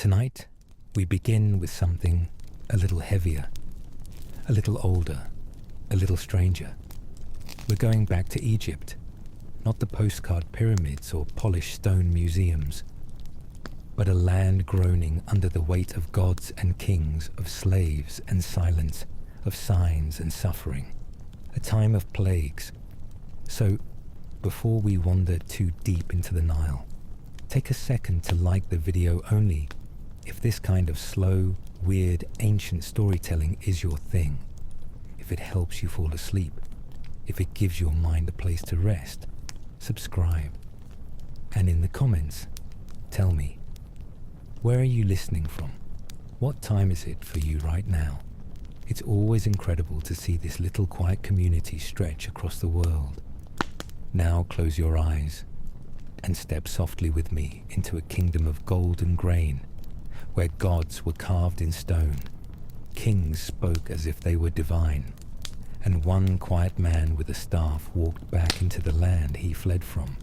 Tonight, we begin with something a little heavier, a little older, a little stranger. We're going back to Egypt, not the postcard pyramids or polished stone museums, but a land groaning under the weight of gods and kings, of slaves and silence, of signs and suffering, a time of plagues. So, before we wander too deep into the Nile, take a second to like the video only if this kind of slow, weird, ancient storytelling is your thing, if it helps you fall asleep, if it gives your mind a place to rest. Subscribe. And in the comments, tell me, where are you listening from? What time is it for you right now? It's always incredible to see this little quiet community stretch across the world. Now close your eyes and step softly with me into a kingdom of gold and grain, where gods were carved in stone, kings spoke as if they were divine, and one quiet man with a staff walked back into the land he fled from,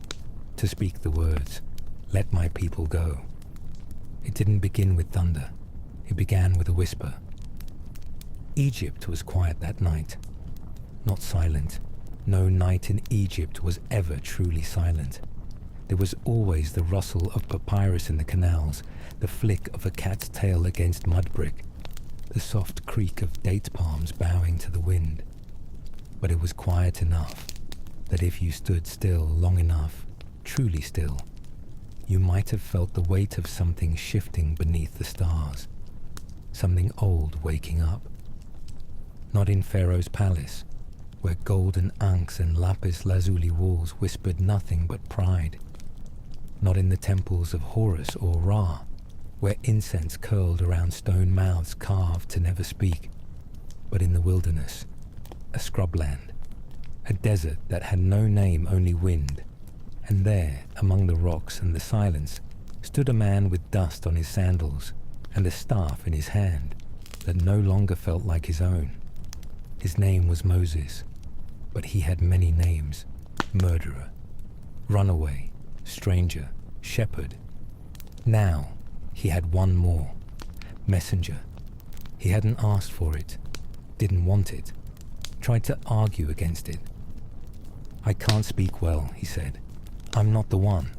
to speak the words, "Let my people go." It didn't begin with thunder, it began with a whisper. Egypt was quiet that night, not silent. No night in Egypt was ever truly silent. There was always the rustle of papyrus in the canals, the flick of a cat's tail against mud brick, the soft creak of date palms bowing to the wind. But it was quiet enough that if you stood still long enough, truly still, you might have felt the weight of something shifting beneath the stars, something old waking up. Not in Pharaoh's palace, where golden ankhs and lapis lazuli walls whispered nothing but pride. Not in the temples of Horus or Ra, where incense curled around stone mouths carved to never speak, but in the wilderness, a scrubland, a desert that had no name, only wind. And there, among the rocks and the silence, stood a man with dust on his sandals and a staff in his hand that no longer felt like his own. His name was Moses, but he had many names: murderer, runaway, stranger, shepherd. Now, he had one more: messenger. He hadn't asked for it, didn't want it, tried to argue against it. "I can't speak well," he said. "I'm not the one."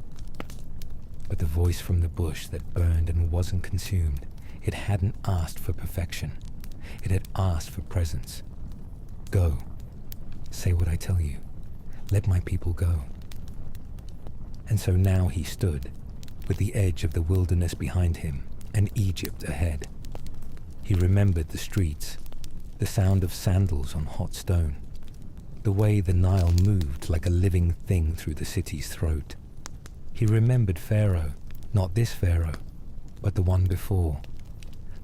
But the voice from the bush that burned and wasn't consumed, it hadn't asked for perfection. It had asked for presence. "Go. Say what I tell you. Let my people go." And so now he stood, with the edge of the wilderness behind him and Egypt ahead. He remembered the streets, the sound of sandals on hot stone, the way the Nile moved like a living thing through the city's throat. He remembered Pharaoh, not this Pharaoh, but the one before,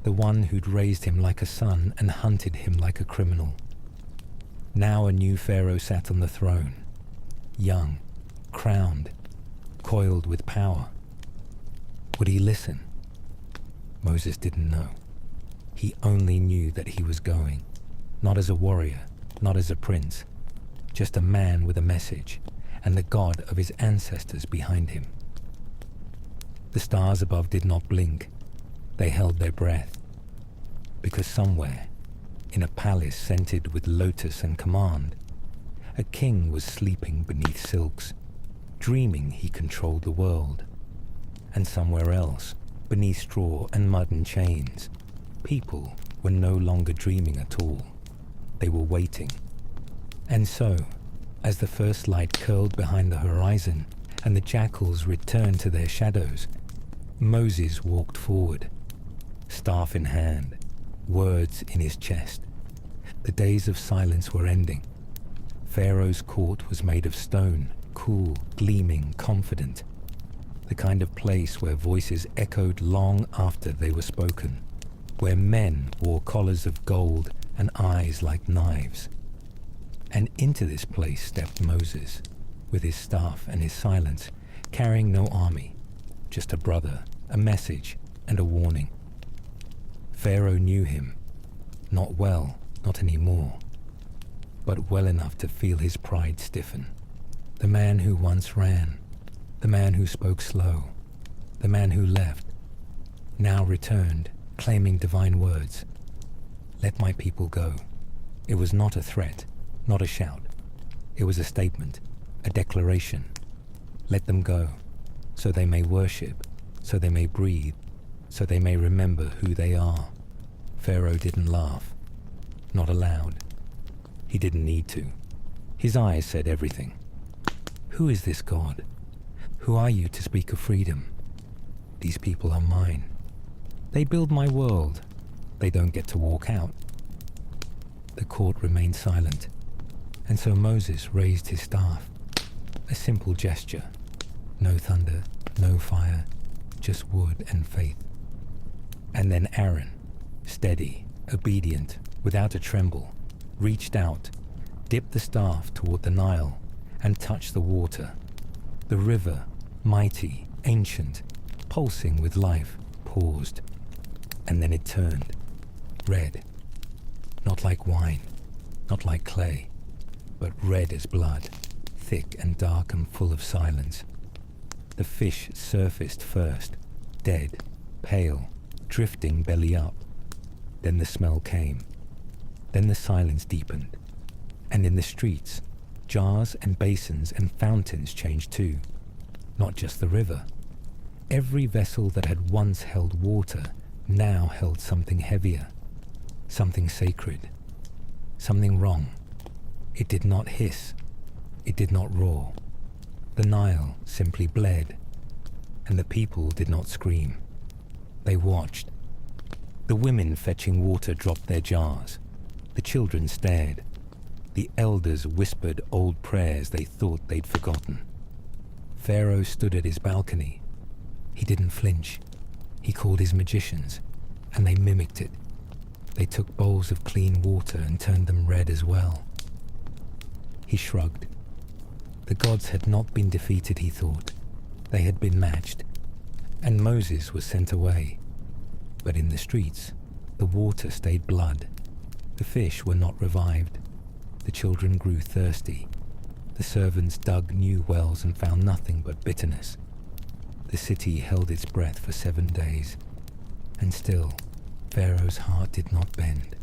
the one who'd raised him like a son and hunted him like a criminal. Now a new Pharaoh sat on the throne, young, crowned, coiled with power. Would he listen? Moses didn't know. He only knew that he was going, not as a warrior, not as a prince, just a man with a message, and the God of his ancestors behind him. The stars above did not blink. They held their breath, because somewhere, in a palace scented with lotus and command, a king was sleeping beneath silks, dreaming he controlled the world. And somewhere else, beneath straw and mud and chains, people were no longer dreaming at all. They were waiting. And so, as the first light curled behind the horizon and the jackals returned to their shadows, Moses walked forward, staff in hand, words in his chest. The days of silence were ending. Pharaoh's court was made of stone, cool, gleaming, confident, the kind of place where voices echoed long after they were spoken, where men wore collars of gold and eyes like knives. And into this place stepped Moses, with his staff and his silence, carrying no army, just a brother, a message, and a warning. Pharaoh knew him, not well, not anymore, but well enough to feel his pride stiffen. The man who once ran, the man who spoke slow, the man who left, now returned, claiming divine words. Let my people go. It was not a threat, not a shout. It was a statement, a declaration. Let them go, so they may worship, so they may breathe, so they may remember who they are. Pharaoh didn't laugh, not aloud. He didn't need to. His eyes said everything. Who is this God? Who are you to speak of freedom? These people are mine. They build my world. They don't get to walk out. The court remained silent, and so Moses raised his staff. A simple gesture. No thunder, no fire, just wood and faith. And then Aaron, steady, obedient, without a tremble, reached out, dipped the staff toward the Nile, and touched the water. The river, mighty, ancient, pulsing with life, paused. And then it turned, red. Not like wine, not like clay, but red as blood, thick and dark and full of silence. The fish surfaced first, dead, pale, drifting belly up. Then the smell came. Then the silence deepened. And in the streets, jars and basins and fountains changed too. Not just the river. Every vessel that had once held water now held something heavier, something sacred, something wrong. It did not hiss. It did not roar. The Nile simply bled, and the people did not scream. They watched. The women fetching water dropped their jars. The children stared. The elders whispered old prayers they thought they'd forgotten. Pharaoh stood at his balcony. He didn't flinch. He called his magicians, and they mimicked it. They took bowls of clean water and turned them red as well. He shrugged. The gods had not been defeated, he thought. They had been matched, and Moses was sent away. But in the streets, the water stayed blood. The fish were not revived. The children grew thirsty. The servants dug new wells and found nothing but bitterness. The city held its breath for 7 days. And still, Pharaoh's heart did not bend.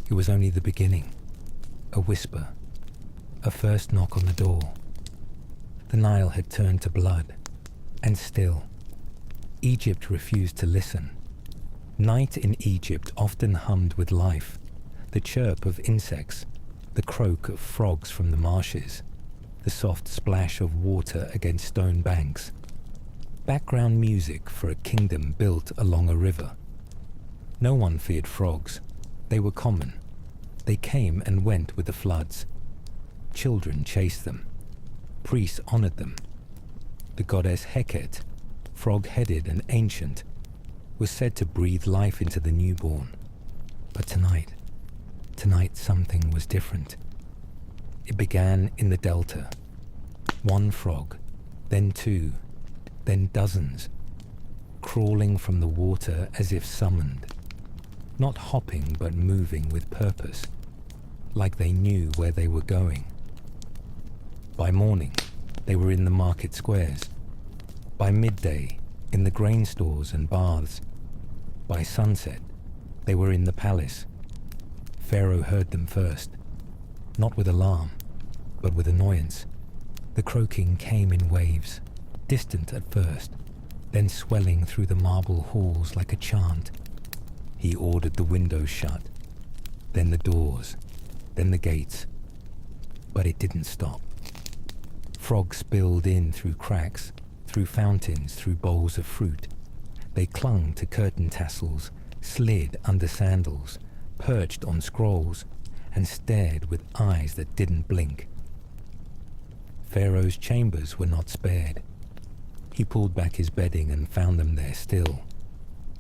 It was only the beginning. A whisper. A first knock on the door. The Nile had turned to blood. And still, Egypt refused to listen. Night in Egypt often hummed with life. The chirp of insects, the croak of frogs from the marshes, the soft splash of water against stone banks. Background music for a kingdom built along a river. No one feared frogs. They were common. They came and went with the floods. Children chased them. Priests honored them. The goddess Heket, frog-headed and ancient, was said to breathe life into the newborn. But tonight something was different. It began in the delta. One frog, then two, then dozens, crawling from the water as if summoned. Not hopping, but moving with purpose, like they knew where they were going. By morning, they were in the market squares. By midday, in the grain stores and baths. By sunset, they were in the palace. Pharaoh heard them first, not with alarm, but with annoyance. The croaking came in waves, distant at first, then swelling through the marble halls like a chant. He ordered the windows shut, then the doors, then the gates. But it didn't stop. Frogs spilled in through cracks, through fountains, through bowls of fruit. They clung to curtain tassels, slid under sandals, perched on scrolls, and stared with eyes that didn't blink. Pharaoh's chambers were not spared. He pulled back his bedding and found them there still,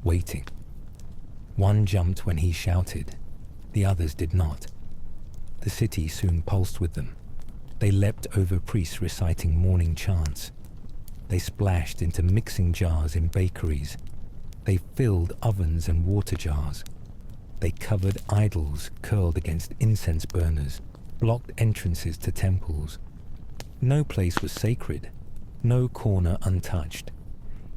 waiting. One jumped when he shouted. The others did not. The city soon pulsed with them. They leapt over priests reciting morning chants. They splashed into mixing jars in bakeries. They filled ovens and water jars. They covered idols curled against incense burners, blocked entrances to temples. No place was sacred, no corner untouched.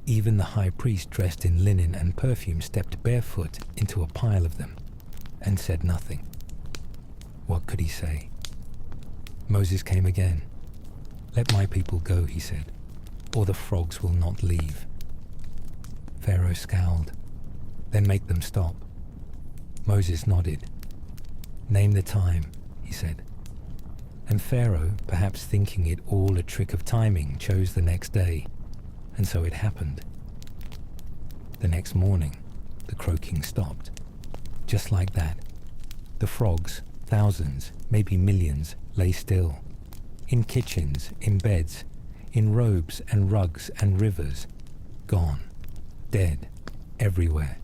Even the high priest dressed in linen and perfume stepped barefoot into a pile of them and said nothing. What could he say? Moses came again. "Let my people go," he said, "or the frogs will not leave." Pharaoh scowled. "Then make them stop." Moses nodded. "Name the time," he said. And Pharaoh, perhaps thinking it all a trick of timing, chose the next day, and so it happened. The next morning, the croaking stopped. Just like that. The frogs, thousands, maybe millions, lay still. In kitchens, in beds, in robes and rugs and rivers. Gone. Dead. Everywhere.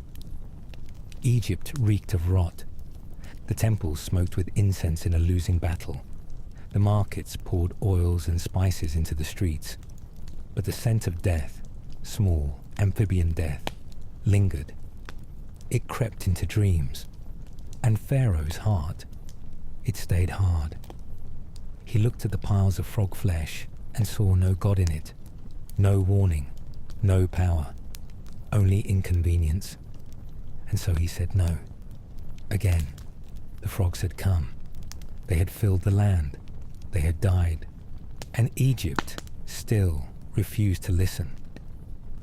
Egypt reeked of rot. The temples smoked with incense in a losing battle. The markets poured oils and spices into the streets. But the scent of death, small, amphibian death, lingered. It crept into dreams. And Pharaoh's heart, it stayed hard. He looked at the piles of frog flesh and saw no God in it, no warning, no power, only inconvenience. And so he said no. Again, the frogs had come. They had filled the land. They had died. And Egypt still refused to listen.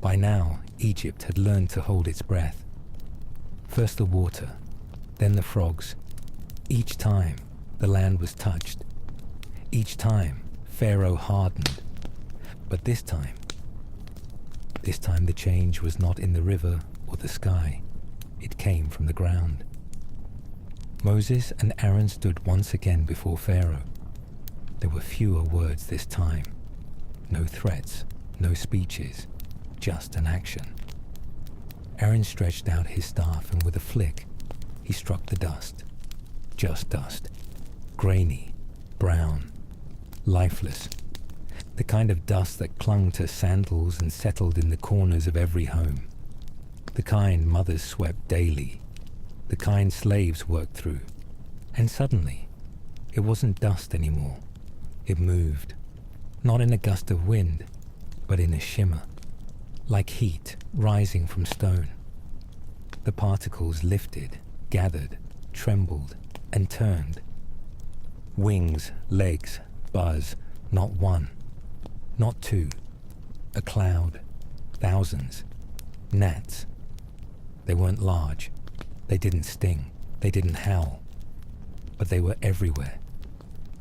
By now, Egypt had learned to hold its breath. First the water, then the frogs. Each time, the land was touched. Each time, Pharaoh hardened. But this time the change was not in the river or the sky. It came from the ground. Moses and Aaron stood once again before Pharaoh. There were fewer words this time. No threats, no speeches, just an action. Aaron stretched out his staff and with a flick, he struck the dust. Just dust. Grainy, brown, lifeless. The kind of dust that clung to sandals and settled in the corners of every home. The kind mothers swept daily. The kind slaves worked through. And suddenly, it wasn't dust anymore. It moved. Not in a gust of wind, but in a shimmer. Like heat rising from stone. The particles lifted, gathered, trembled, and turned. Wings, legs, buzz, not one, not two. A cloud, thousands, gnats. They weren't large. They didn't sting. They didn't howl. But they were everywhere.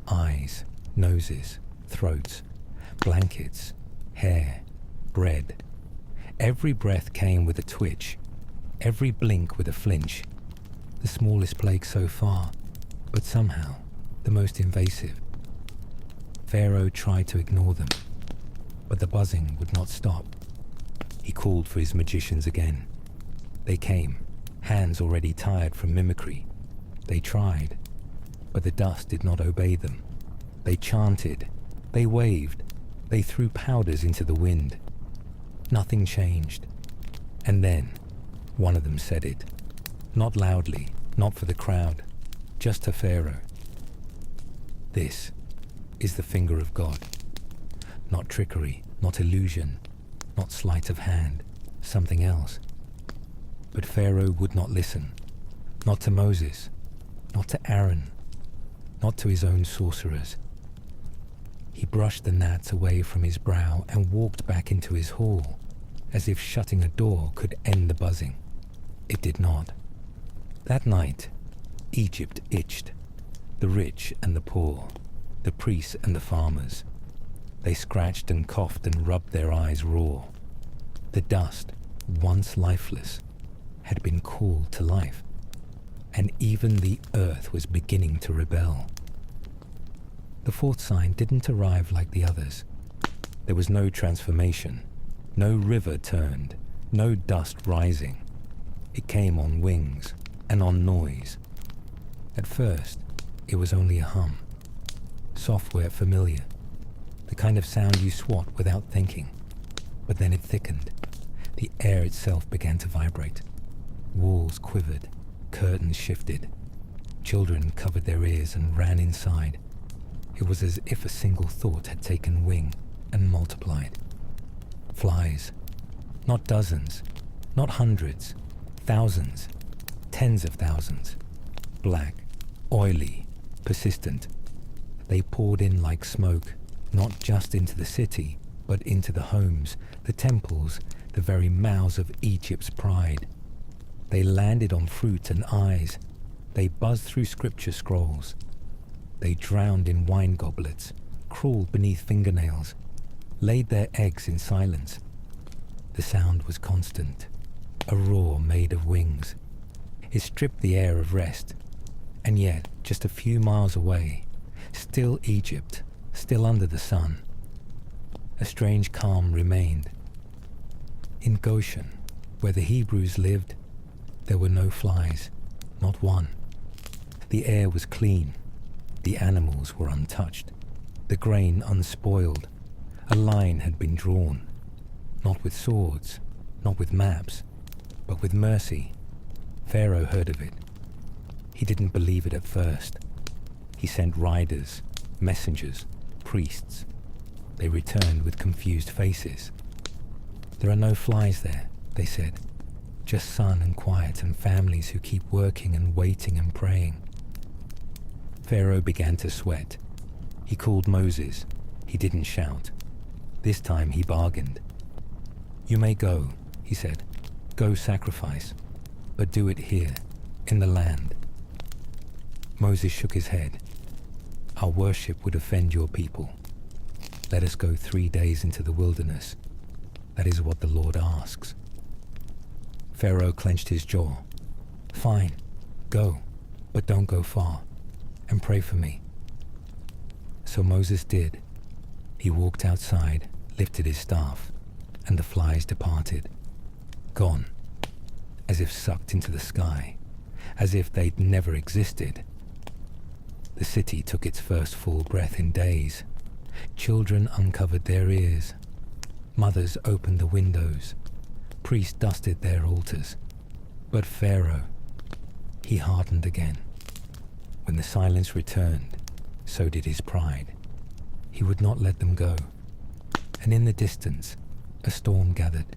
Eyes, noses, throats, blankets, hair, bread. Every breath came with a twitch. Every blink with a flinch. The smallest plague so far, but somehow the most invasive. Pharaoh tried to ignore them, but the buzzing would not stop. He called for his magicians again. They came, hands already tired from mimicry. They tried, but the dust did not obey them. They chanted, they waved, they threw powders into the wind. Nothing changed. And then, one of them said it. Not loudly, not for the crowd, just to Pharaoh. This is the finger of God. Not trickery, not illusion, not sleight of hand, something else. But Pharaoh would not listen. Not to Moses, not to Aaron, not to his own sorcerers. He brushed the gnats away from his brow and walked back into his hall, as if shutting a door could end the buzzing. It did not. That night, Egypt itched. The rich and the poor, the priests and the farmers. They scratched and coughed and rubbed their eyes raw. The dust, once lifeless, had been called to life, and even the earth was beginning to rebel. The fourth sign didn't arrive like the others. There was no transformation, no river turned, no dust rising. It came on wings and on noise. At first, it was only a hum. Software familiar, the kind of sound you swat without thinking. But then it thickened. The air itself began to vibrate. Walls quivered, curtains shifted. Children covered their ears and ran inside. It was as if a single thought had taken wing and multiplied. Flies, Not dozens, not hundreds, thousands, tens of thousands. Black, oily, persistent. They poured in like smoke, not just into the city, but into the homes, the temples, the very mouths of Egypt's pride. They landed on fruit and eyes. They buzzed through scripture scrolls. They drowned in wine goblets, crawled beneath fingernails, laid their eggs in silence. The sound was constant, a roar made of wings. It stripped the air of rest. And yet, just a few miles away, still Egypt, still under the sun, a strange calm remained. In Goshen, where the Hebrews lived, there were no flies, not one. The air was clean, the animals were untouched, the grain unspoiled. A line had been drawn, not with swords, not with maps, but with mercy. Pharaoh heard of it. He didn't believe it at first. He sent riders, messengers, priests. They returned with confused faces. There are no flies there, they said. Just sun and quiet and families who keep working and waiting and praying. Pharaoh began to sweat. He called Moses. He didn't shout. This time he bargained. "You may go," he said. "Go sacrifice, but do it here, in the land." Moses shook his head. "Our worship would offend your people. Let us go 3 days into the wilderness. That is what the Lord asks." Pharaoh clenched his jaw. "Fine, go, but don't go far, and pray for me." So Moses did. He walked outside, lifted his staff, and the flies departed. Gone, as if sucked into the sky, as if they'd never existed. The city took its first full breath in days. Children uncovered their ears. Mothers opened the windows. Priests dusted their altars. But Pharaoh, he hardened again. When the silence returned, so did his pride. He would not let them go. And in the distance, a storm gathered.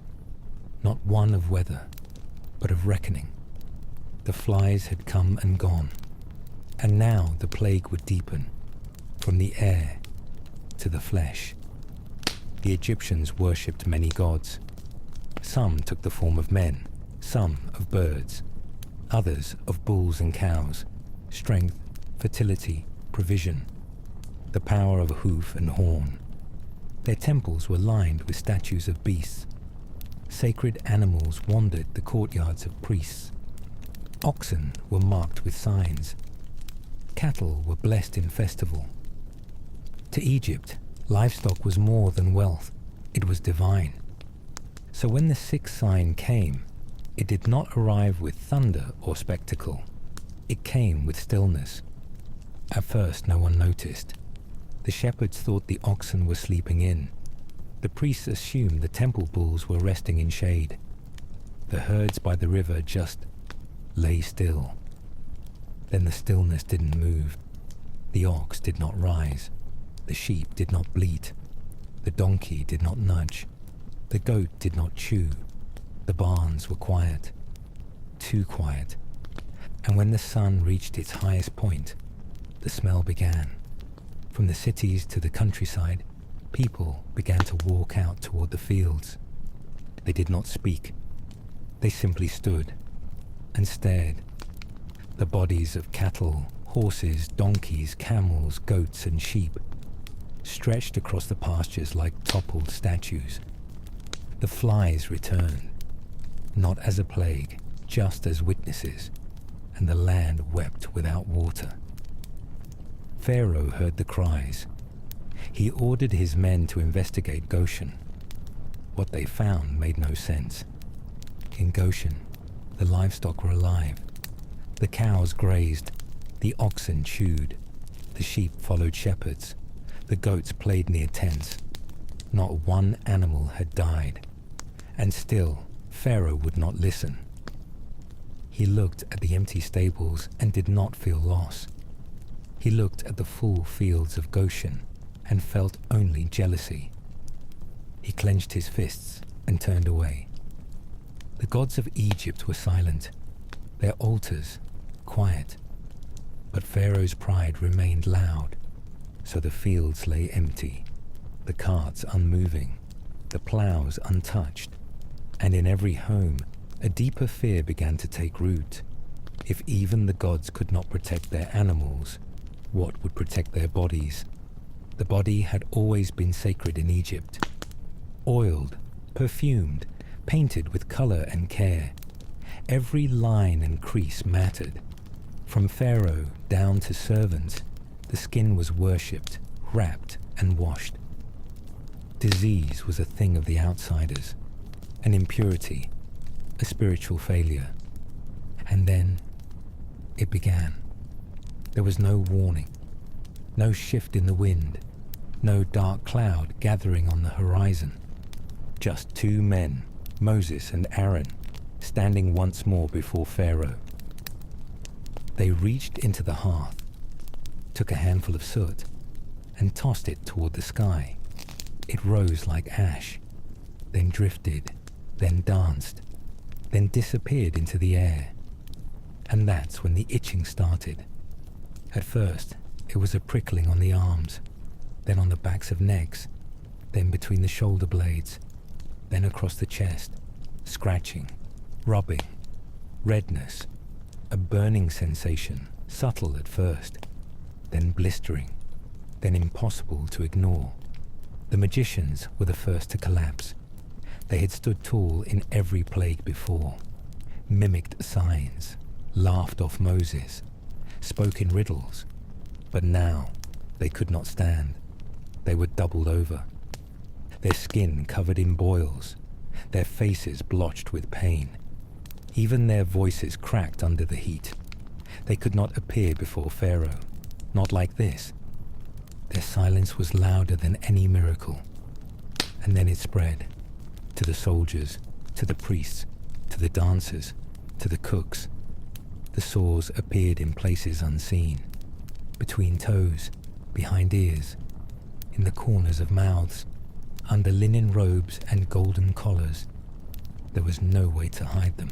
Not one of weather, but of reckoning. The flies had come and gone. And now the plague would deepen, from the air to the flesh. The Egyptians worshipped many gods. Some took the form of men, some of birds, others of bulls and cows, strength, fertility, provision, the power of hoof and horn. Their temples were lined with statues of beasts. Sacred animals wandered the courtyards of priests. Oxen were marked with signs. Cattle were blessed in festival. To Egypt, livestock was more than wealth. It was divine. So when the sixth sign came, it did not arrive with thunder or spectacle. It came with stillness. At first, no one noticed. The shepherds thought the oxen were sleeping in. The priests assumed the temple bulls were resting in shade. The herds by the river just lay still. Then the stillness didn't move. The ox did not rise. The sheep did not bleat. The donkey did not nudge. The goat did not chew. The barns were quiet. Too quiet. And when the sun reached its highest point, the smell began. From the cities to the countryside, people began to walk out toward the fields. They did not speak. They simply stood and stared. The bodies of cattle, horses, donkeys, camels, goats, and sheep stretched across the pastures like toppled statues. The flies returned, not as a plague, just as witnesses, and the land wept without water. Pharaoh heard the cries. He ordered his men to investigate Goshen. What they found made no sense. In Goshen, the livestock were alive. The cows grazed, the oxen chewed, the sheep followed shepherds, the goats played near tents. Not one animal had died, and still Pharaoh would not listen. He looked at the empty stables and did not feel loss. He looked at the full fields of Goshen and felt only jealousy. He clenched his fists and turned away. The gods of Egypt were silent, their altars quiet, but Pharaoh's pride remained loud, so the fields lay empty, the carts unmoving, the ploughs untouched, and in every home a deeper fear began to take root. If even the gods could not protect their animals, what would protect their bodies? The body had always been sacred in Egypt. Oiled, perfumed, painted with color and care. Every line and crease mattered. From Pharaoh down to servants, the skin was worshipped, wrapped, and washed. Disease was a thing of the outsiders, an impurity, a spiritual failure. And then it began. There was no warning, no shift in the wind, no dark cloud gathering on the horizon. Just two men, Moses and Aaron, standing once more before Pharaoh. They reached into the hearth, took a handful of soot, and tossed it toward the sky. It rose like ash, then drifted, then danced, then disappeared into the air. And that's when the itching started. At first, it was a prickling on the arms, then on the backs of necks, then between the shoulder blades, then across the chest, scratching, rubbing, redness, a burning sensation, subtle at first, then blistering, then impossible to ignore. The magicians were the first to collapse. They had stood tall in every plague before, mimicked signs, laughed off Moses, spoke in riddles, but now they could not stand. They were doubled over, their skin covered in boils, their faces blotched with pain. Even their voices cracked under the heat. They could not appear before Pharaoh, not like this. Their silence was louder than any miracle. And then it spread, to the soldiers, to the priests, to the dancers, to the cooks. The sores appeared in places unseen, between toes, behind ears, in the corners of mouths, under linen robes and golden collars. There was no way to hide them.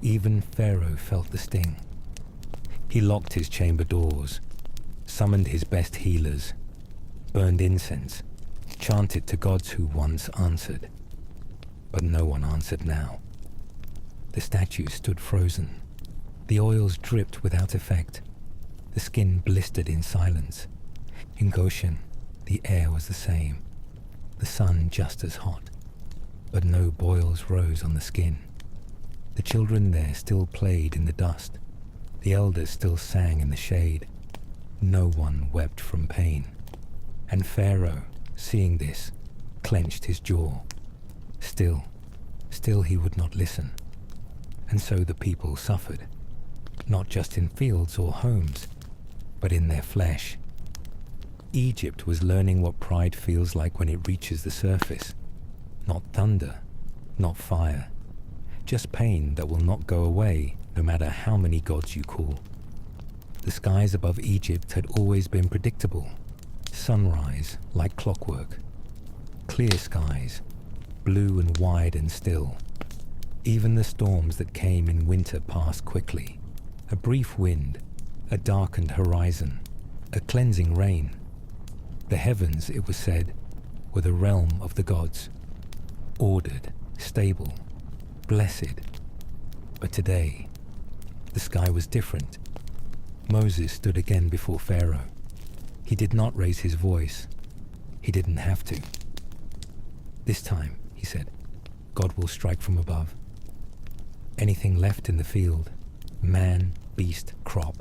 Even Pharaoh felt the sting. He locked his chamber doors, summoned his best healers, burned incense, chanted to gods who once answered. But no one answered now. The statues stood frozen. The oils dripped without effect. The skin blistered in silence. In Goshen, the air was the same, the sun just as hot, but no boils rose on the skin. The children there still played in the dust. The elders still sang in the shade. No one wept from pain. And Pharaoh, seeing this, clenched his jaw. Still he would not listen. And so the people suffered, not just in fields or homes, but in their flesh. Egypt was learning what pride feels like when it reaches the surface. Not thunder, not fire, just pain that will not go away no matter how many gods you call. The skies above Egypt had always been predictable. Sunrise like clockwork. Clear skies, blue and wide and still. Even the storms that came in winter passed quickly. A brief wind, a darkened horizon, a cleansing rain. The heavens, it was said, were the realm of the gods. Ordered, stable, blessed. But today, the sky was different. Moses stood again before Pharaoh. He did not raise his voice. He didn't have to. This time, he said, God will strike from above. Anything left in the field, man, beast, crop,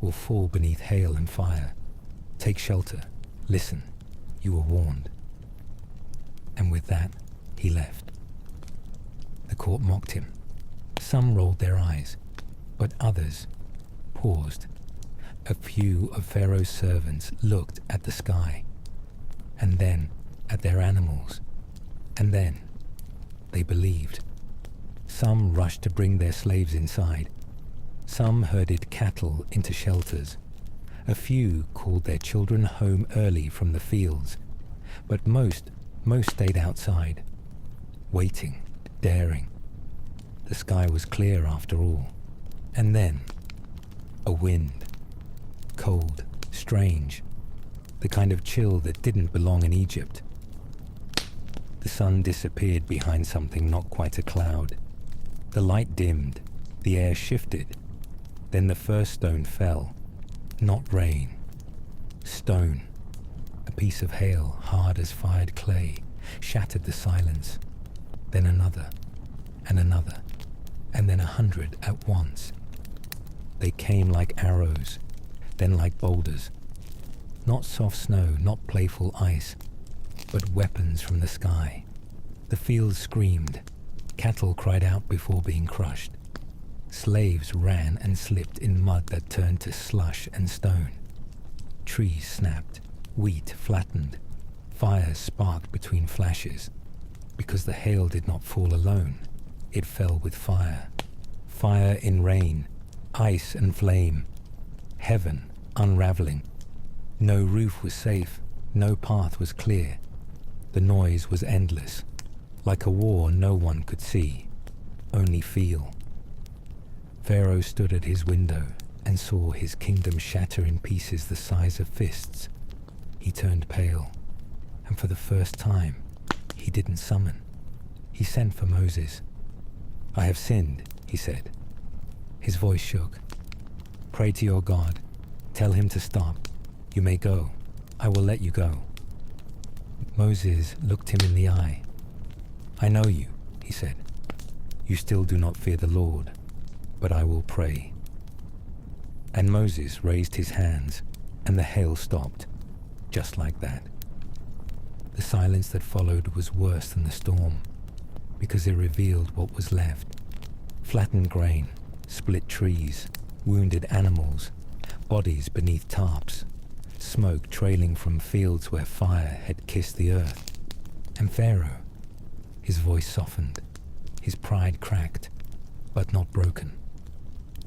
will fall beneath hail and fire. Take shelter. Listen. You were warned. And with that, he left. The court mocked him. Some rolled their eyes, but others paused. A few of Pharaoh's servants looked at the sky, and then at their animals, and then they believed. Some rushed to bring their slaves inside. Some herded cattle into shelters. A few called their children home early from the fields, but most stayed outside, waiting, daring, The sky was clear after all. And then, a wind. Cold, strange. The kind of chill that didn't belong in Egypt. The sun disappeared behind something not quite a cloud. The light dimmed. The air shifted. Then the first stone fell. Not rain. Stone. A piece of hail, hard as fired clay, shattered the silence. Then another, and another, and then 100 at once. They came like arrows, then like boulders. Not soft snow, not playful ice, but weapons from the sky. The fields screamed. Cattle cried out before being crushed. Slaves ran and slipped in mud that turned to slush and stone. Trees snapped, wheat flattened, fires sparked between flashes. Because the hail did not fall alone, it fell with fire. Fire in rain, ice and flame. Heaven unraveling. No roof was safe, no path was clear. The noise was endless. Like a war no one could see, only feel. Pharaoh stood at his window and saw his kingdom shatter in pieces the size of fists. He turned pale, and for the first time, he didn't summon. He sent for Moses. "I have sinned," he said. His voice shook. "Pray to your God. Tell him to stop. You may go. I will let you go." Moses looked him in the eye. "I know you," he said. "You still do not fear the Lord, but I will pray." And Moses raised his hands, and the hail stopped, just like that. The silence that followed was worse than the storm, because it revealed what was left. Flattened grain, split trees, wounded animals, bodies beneath tarps, smoke trailing from fields where fire had kissed the earth. And Pharaoh, his voice softened, his pride cracked, but not broken.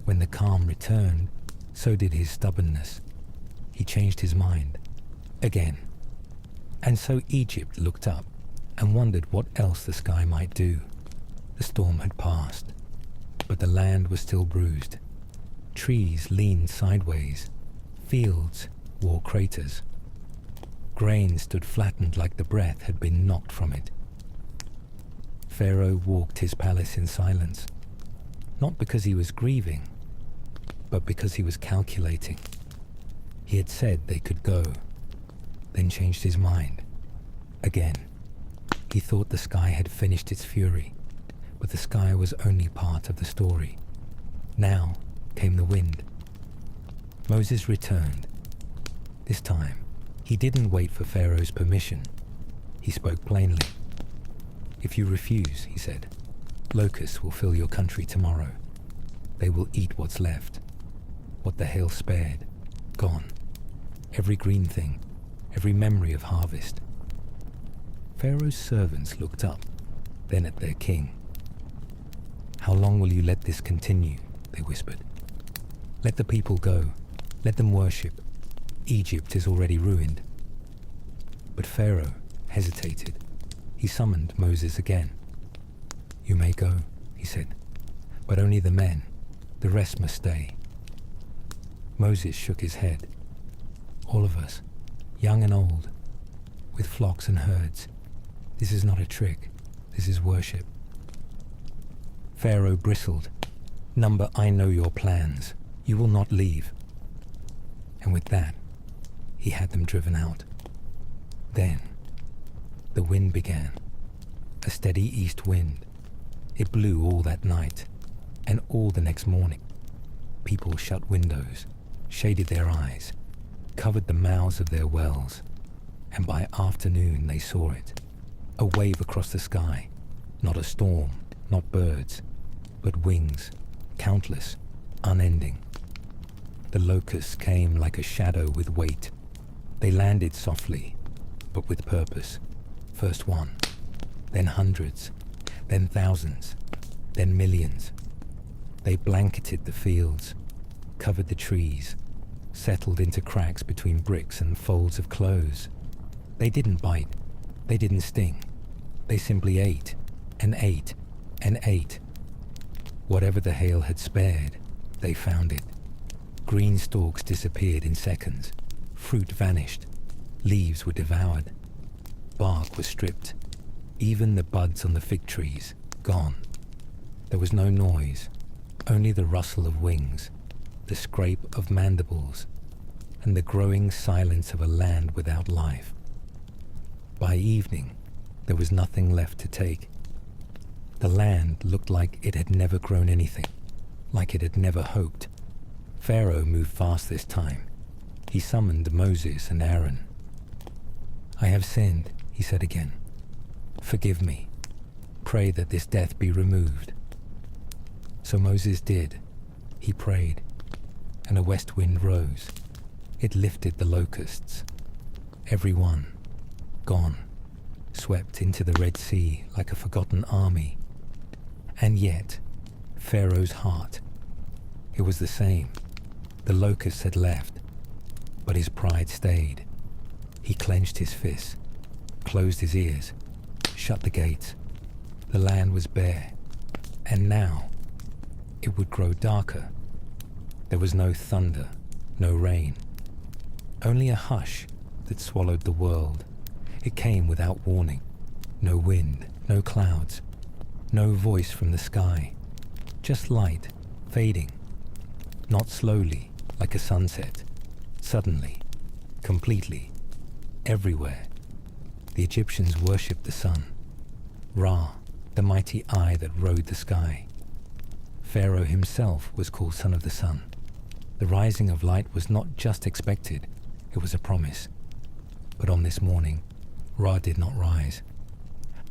When the calm returned, so did his stubbornness. He changed his mind, again. And so Egypt looked up and wondered what else the sky might do. The storm had passed, but the land was still bruised. Trees leaned sideways. Fields wore craters. Grain stood flattened like the breath had been knocked from it. Pharaoh walked his palace in silence, not because he was grieving, but because he was calculating. He had said they could go, then changed his mind. Again, he thought the sky had finished its fury, but the sky was only part of the story. Now came the wind. Moses returned. This time, he didn't wait for Pharaoh's permission. He spoke plainly. "If you refuse," he said, "locusts will fill your country tomorrow. They will eat what's left. What the hail spared, gone. Every green thing, every memory of harvest." Pharaoh's servants looked up, then at their king. "How long will you let this continue?" they whispered. "Let the people go. Let them worship. Egypt is already ruined." But Pharaoh hesitated. He summoned Moses again. "You may go," he said, "but only the men. The rest must stay." Moses shook his head. "All of us, young and old, with flocks and herds. This is not a trick. This is worship." Pharaoh bristled. "Number, I know your plans. You will not leave." And with that, he had them driven out. Then, the wind began. A steady east wind. It blew all that night, and all the next morning. People shut windows, shaded their eyes, covered the mouths of their wells, and by afternoon they saw it. A wave across the sky. Not a storm, not birds, but wings, countless, unending. The locusts came like a shadow with weight. They landed softly, but with purpose. First one, then hundreds, then thousands, then millions. They blanketed the fields, covered the trees, settled into cracks between bricks and folds of clothes. They didn't bite, they didn't sting. They simply ate, and ate, and ate. Whatever the hail had spared, they found it. Green stalks disappeared in seconds. Fruit vanished. Leaves were devoured. Bark was stripped. Even the buds on the fig trees, gone. There was no noise, only the rustle of wings, the scrape of mandibles, and the growing silence of a land without life. By evening, there was nothing left to take. The land looked like it had never grown anything, like it had never hoped. Pharaoh moved fast this time. He summoned Moses and Aaron. "I have sinned," he said again. "Forgive me. Pray that this death be removed." So Moses did. He prayed, and a west wind rose. It lifted the locusts. Every one, gone, swept into the Red Sea like a forgotten army. And yet, Pharaoh's heart, it was the same. The locusts had left, but his pride stayed. He clenched his fists, closed his ears, shut the gates. The land was bare, and now it would grow darker. There was no thunder, no rain, only a hush that swallowed the world. It came without warning. No wind, no clouds, no voice from the sky, just light, fading, not slowly like a sunset, suddenly, completely, everywhere. The Egyptians worshipped the sun, Ra, the mighty eye that rode the sky. Pharaoh himself was called son of the sun. The rising of light was not just expected, it was a promise. But on this morning, Ra did not rise.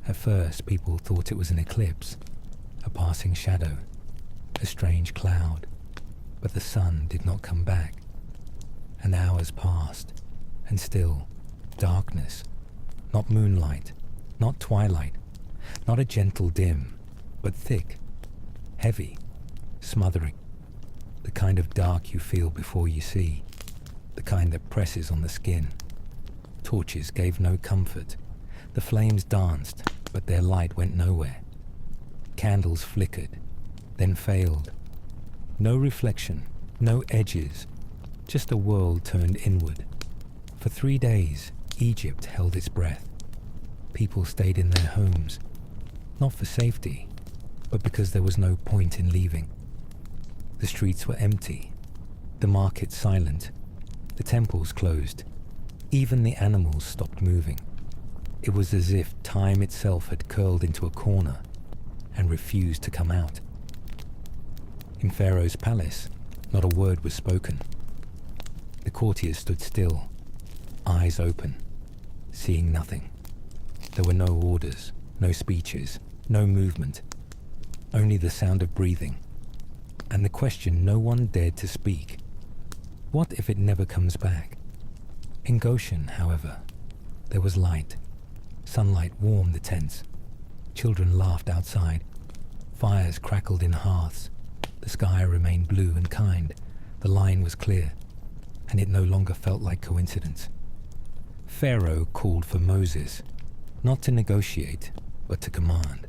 At first, people thought it was an eclipse, a passing shadow, a strange cloud. But the sun did not come back. And hours passed, and still, darkness. Not moonlight, not twilight, not a gentle dim, but thick, heavy, smothering. The kind of dark you feel before you see, the kind that presses on the skin. Torches gave no comfort. The flames danced, but their light went nowhere. Candles flickered, then failed. No reflection, no edges, just a world turned inward. For 3 days, Egypt held its breath. People stayed in their homes, not for safety, but because there was no point in leaving. The streets were empty, the markets silent, the temples closed. Even the animals stopped moving. It was as if time itself had curled into a corner and refused to come out. In Pharaoh's palace, not a word was spoken. The courtiers stood still, eyes open, seeing nothing. There were no orders, no speeches, no movement, only the sound of breathing, and the question no one dared to speak. What if it never comes back? In Goshen, however, there was light. Sunlight warmed the tents. Children laughed outside. Fires crackled in hearths. The sky remained blue and kind. The line was clear, and it no longer felt like coincidence. Pharaoh called for Moses, not to negotiate, but to command.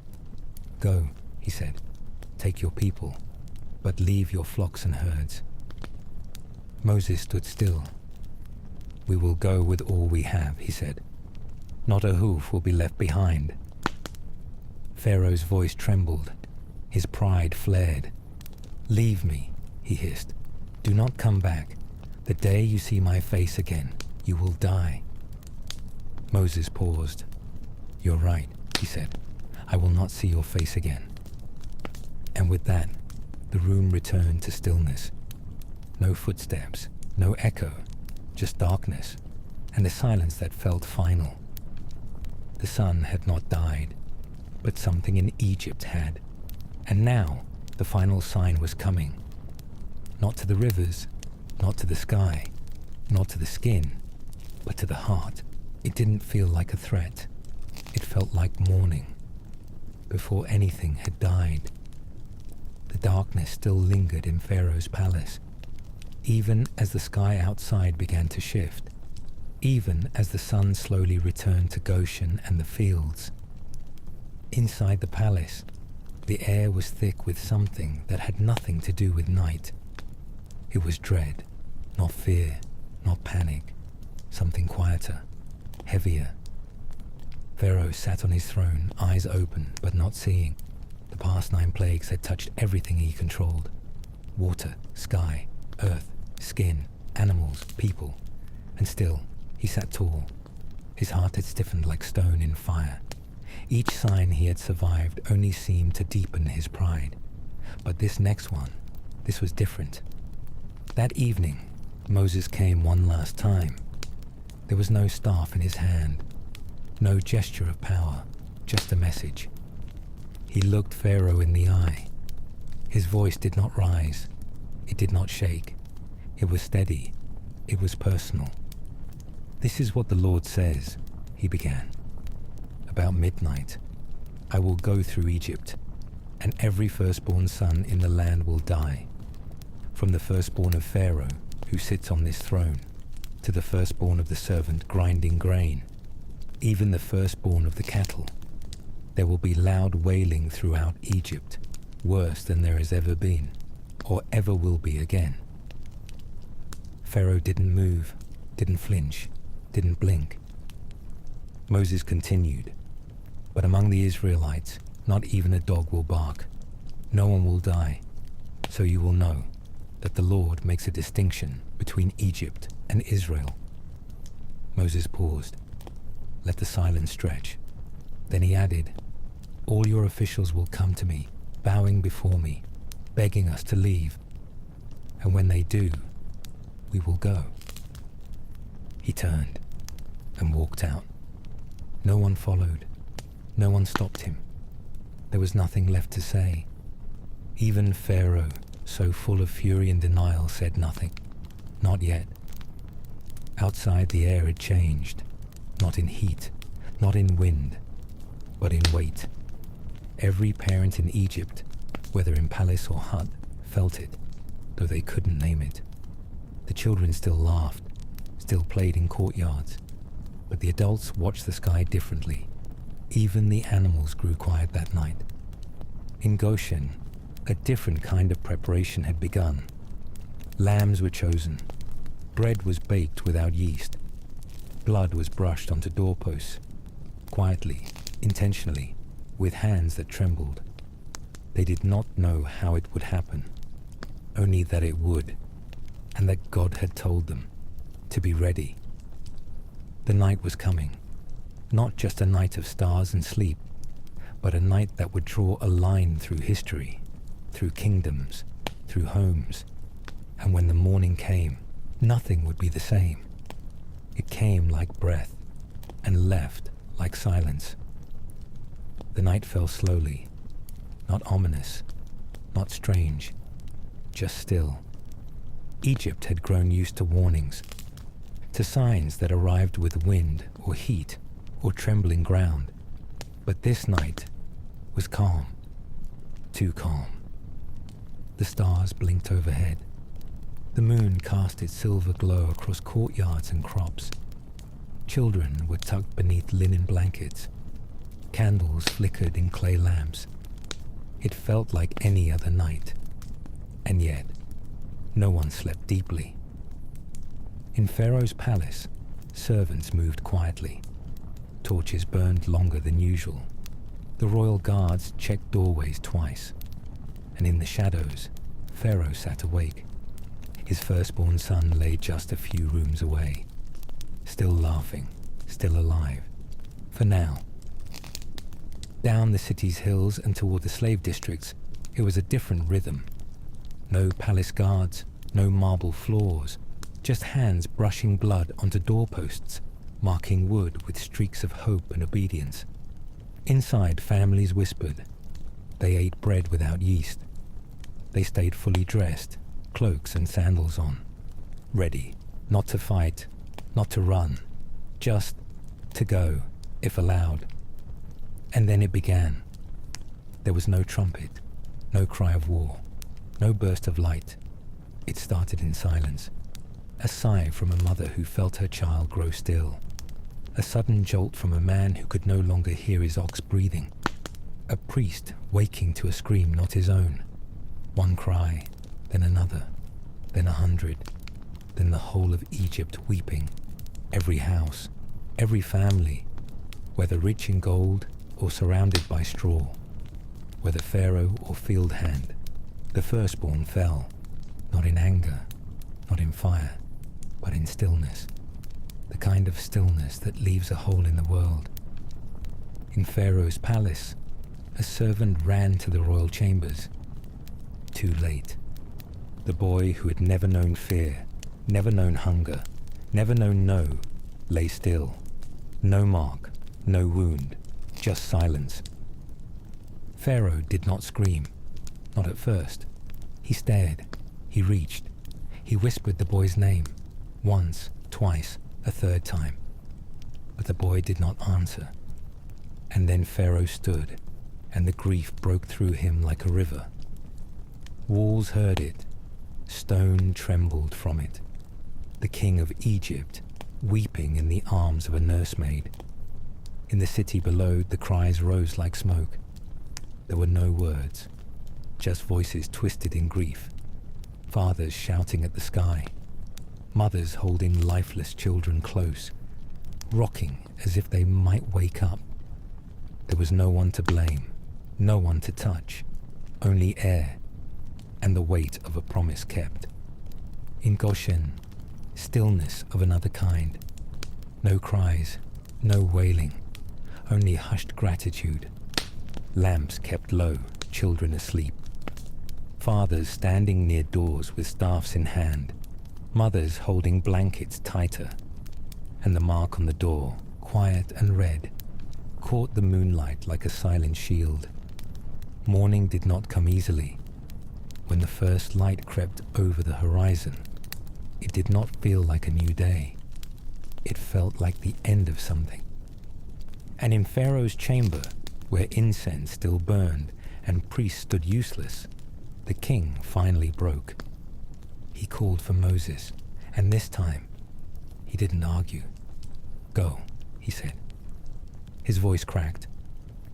"Go," he said, "take your people, but leave your flocks and herds." Moses stood still. "We will go with all we have," he said. "Not a hoof will be left behind." Pharaoh's voice trembled. His pride flared. "Leave me," he hissed. "Do not come back. The day you see my face again, you will die." Moses paused. "You're right," he said. "I will not see your face again." And with that, the room returned to stillness. No footsteps, no echo, just darkness, and a silence that felt final. The sun had not died, but something in Egypt had. And now, the final sign was coming. Not to the rivers, not to the sky, not to the skin, but to the heart. It didn't feel like a threat. It felt like morning, before anything had died. The darkness still lingered in Pharaoh's palace, even as the sky outside began to shift, even as the sun slowly returned to Goshen and the fields. Inside the palace, The air was thick with something that had nothing to do with night. It was dread, not fear, not panic, something quieter, heavier. Pharaoh sat on his throne, eyes open but not seeing. The past 9 plagues had touched everything he controlled. Water, sky, earth, skin, animals, people. And still, he sat tall. His heart had stiffened like stone in fire. Each sign he had survived only seemed to deepen his pride. But this next one, this was different. That evening, Moses came one last time. There was no staff in his hand, no gesture of power, just a message. He looked Pharaoh in the eye. His voice did not rise. It did not shake. It was steady. It was personal. "This is what the Lord says," he began. "About midnight, I will go through Egypt, and every firstborn son in the land will die. From the firstborn of Pharaoh, who sits on this throne, to the firstborn of the servant grinding grain, even the firstborn of the cattle. There will be loud wailing throughout Egypt, worse than there has ever been, or ever will be again." Pharaoh didn't move, didn't flinch, didn't blink. Moses continued, "But among the Israelites, not even a dog will bark. No one will die. So you will know that the Lord makes a distinction between Egypt and Israel." Moses paused. Let the silence stretch. Then he added, "All your officials will come to me, bowing before me, begging us to leave. And when they do, we will go." He turned and walked out. No one followed. No one stopped him. There was nothing left to say. Even Pharaoh, so full of fury and denial, said nothing. Not yet. Outside, the air had changed. Not in heat, not in wind, but in weight. Every parent in Egypt, whether in palace or hut, felt it, though they couldn't name it. The children still laughed, still played in courtyards, but the adults watched the sky differently. Even the animals grew quiet that night. In Goshen, a different kind of preparation had begun. Lambs were chosen. Bread was baked without yeast. Blood was brushed onto doorposts, quietly, intentionally, with hands that trembled. They did not know how it would happen, only that it would, and that God had told them to be ready. The night was coming, not just a night of stars and sleep, but a night that would draw a line through history, through kingdoms, through homes. And when the morning came, nothing would be the same. It came like breath and left like silence. The night fell slowly, not ominous, not strange, just still. Egypt had grown used to warnings, to signs that arrived with wind or heat or trembling ground. But this night was calm, too calm. The stars blinked overhead. The moon cast its silver glow across courtyards and crops. Children were tucked beneath linen blankets. Candles flickered in clay lamps. It felt like any other night. And yet, no one slept deeply. In Pharaoh's palace, servants moved quietly. Torches burned longer than usual. The royal guards checked doorways twice. And in the shadows, Pharaoh sat awake. His firstborn son lay just a few rooms away, still laughing, still alive, for now. Down the city's hills and toward the slave districts, it was a different rhythm. No palace guards, no marble floors, just hands brushing blood onto doorposts, marking wood with streaks of hope and obedience. Inside, families whispered. They ate bread without yeast. They stayed fully dressed, cloaks and sandals on, ready, not to fight, not to run, just to go, if allowed. And then it began. There was no trumpet, no cry of war, no burst of light. It started in silence. A sigh from a mother who felt her child grow still. A sudden jolt from a man who could no longer hear his ox breathing. A priest waking to a scream not his own. One cry, then another, then 100, then the whole of Egypt weeping. Every house, every family, whether rich in gold or surrounded by straw, whether pharaoh or field hand, the firstborn fell, not in anger, not in fire, but in stillness, the kind of stillness that leaves a hole in the world. In Pharaoh's palace, a servant ran to the royal chambers. Too late. The boy who had never known fear, never known hunger, never known no, lay still. No mark, no wound, just silence. Pharaoh did not scream, not at first. He stared, he reached, he whispered the boy's name, once, twice, a third time. But the boy did not answer. And then Pharaoh stood, and the grief broke through him like a river. Walls heard it, stone trembled from it. The king of Egypt, weeping in the arms of a nursemaid. In the city below, the cries rose like smoke. There were no words, just voices twisted in grief. Fathers shouting at the sky, mothers holding lifeless children close, rocking as if they might wake up. There was no one to blame, no one to touch, only air and the weight of a promise kept. In Goshen, stillness of another kind. No cries, no wailing, only hushed gratitude. Lamps kept low, children asleep. Fathers standing near doors with staffs in hand, mothers holding blankets tighter. And the mark on the door, quiet and red, caught the moonlight like a silent shield. Morning did not come easily. When the first light crept over the horizon, it did not feel like a new day. It felt like the end of something. And in Pharaoh's chamber, where incense still burned and priests stood useless, the king finally broke. He called for Moses, and this time, he didn't argue. "Go," he said. His voice cracked.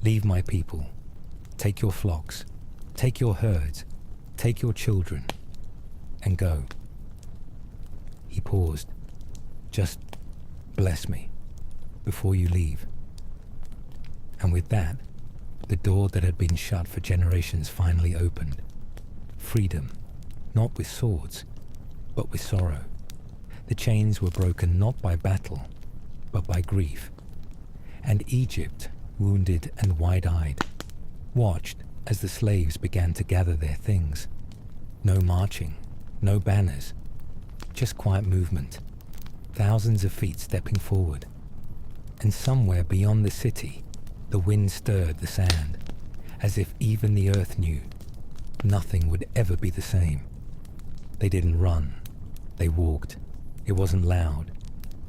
"Leave my people. Take your flocks. Take your herds. Take your children. And go." He paused. "Just bless me before you leave." And with that, the door that had been shut for generations finally opened. Freedom, not with swords, but with sorrow. The chains were broken not by battle, but by grief. And Egypt, wounded and wide-eyed, watched as the slaves began to gather their things. No marching, no banners, just quiet movement, thousands of feet stepping forward. And somewhere beyond the city, the wind stirred the sand, as if even the earth knew nothing would ever be the same. They didn't run, they walked. It wasn't loud.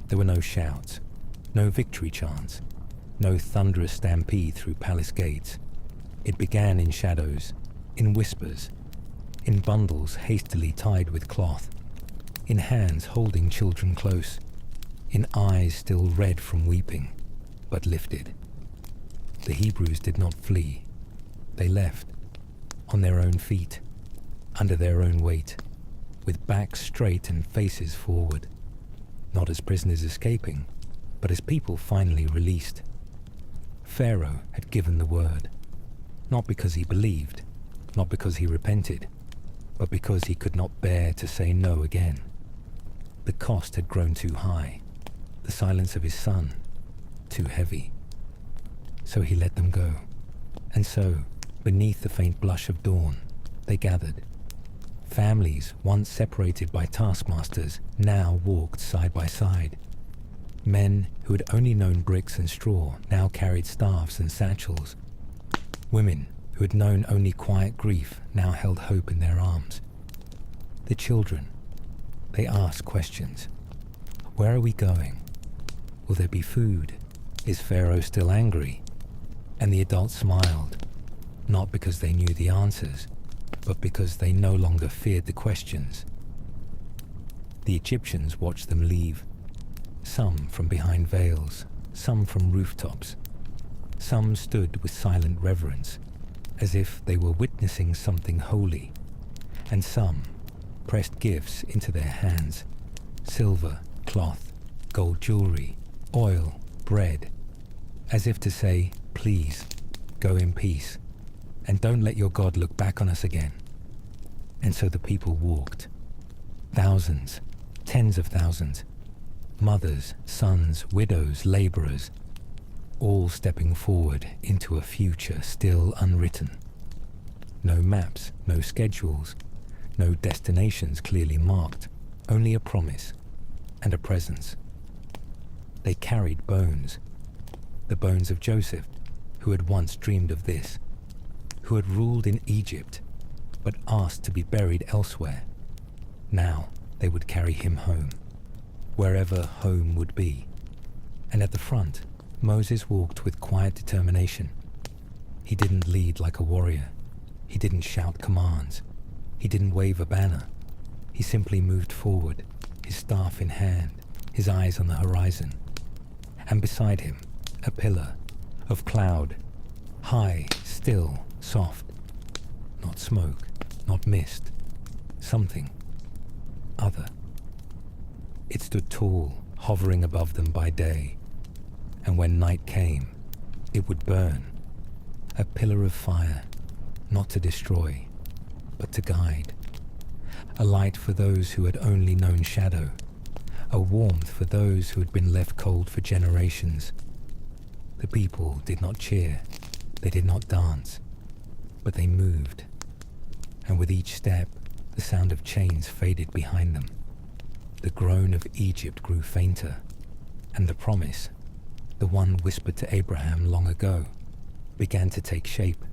There were no shouts, no victory chants, no thunderous stampede through palace gates. It began in shadows, in whispers, in bundles hastily tied with cloth, in hands holding children close, in eyes still red from weeping, but lifted. The Hebrews did not flee. They left, on their own feet, under their own weight, with backs straight and faces forward, not as prisoners escaping, but as people finally released. Pharaoh had given the word, not because he believed, not because he repented, but because he could not bear to say no again. The cost had grown too high, the silence of his son too heavy. So he let them go. And so, beneath the faint blush of dawn, they gathered. Families, once separated by taskmasters, now walked side by side. Men who had only known bricks and straw now carried staffs and satchels. Women who had known only quiet grief now held hope in their arms. The children, they asked questions. Where are we going? Will there be food? Is Pharaoh still angry? And the adults smiled, not because they knew the answers, but because they no longer feared the questions. The Egyptians watched them leave, some from behind veils, some from rooftops. Some stood with silent reverence, as if they were witnessing something holy, and some pressed gifts into their hands: silver, cloth, gold jewelry, oil, bread, as if to say, please, go in peace, and don't let your God look back on us again. And so the people walked. Thousands, tens of thousands, mothers, sons, widows, laborers, all stepping forward into a future still unwritten. No maps, no schedules, no destinations clearly marked, only a promise and a presence. They carried bones, the bones of Joseph, who had once dreamed of this, who had ruled in Egypt, but asked to be buried elsewhere. Now they would carry him home, wherever home would be. And at the front, Moses walked with quiet determination. He didn't lead like a warrior. He didn't shout commands. He didn't wave a banner. He simply moved forward, his staff in hand, his eyes on the horizon. And beside him, a pillar of cloud, high, still, soft. Not smoke, not mist. Something other. It stood tall, hovering above them by day, and when night came, it would burn. A pillar of fire, not to destroy, but to guide. A light for those who had only known shadow, a warmth for those who had been left cold for generations. The people did not cheer, they did not dance, but they moved, and with each step, the sound of chains faded behind them. The groan of Egypt grew fainter, and the promise, the one whispered to Abraham long ago, began to take shape.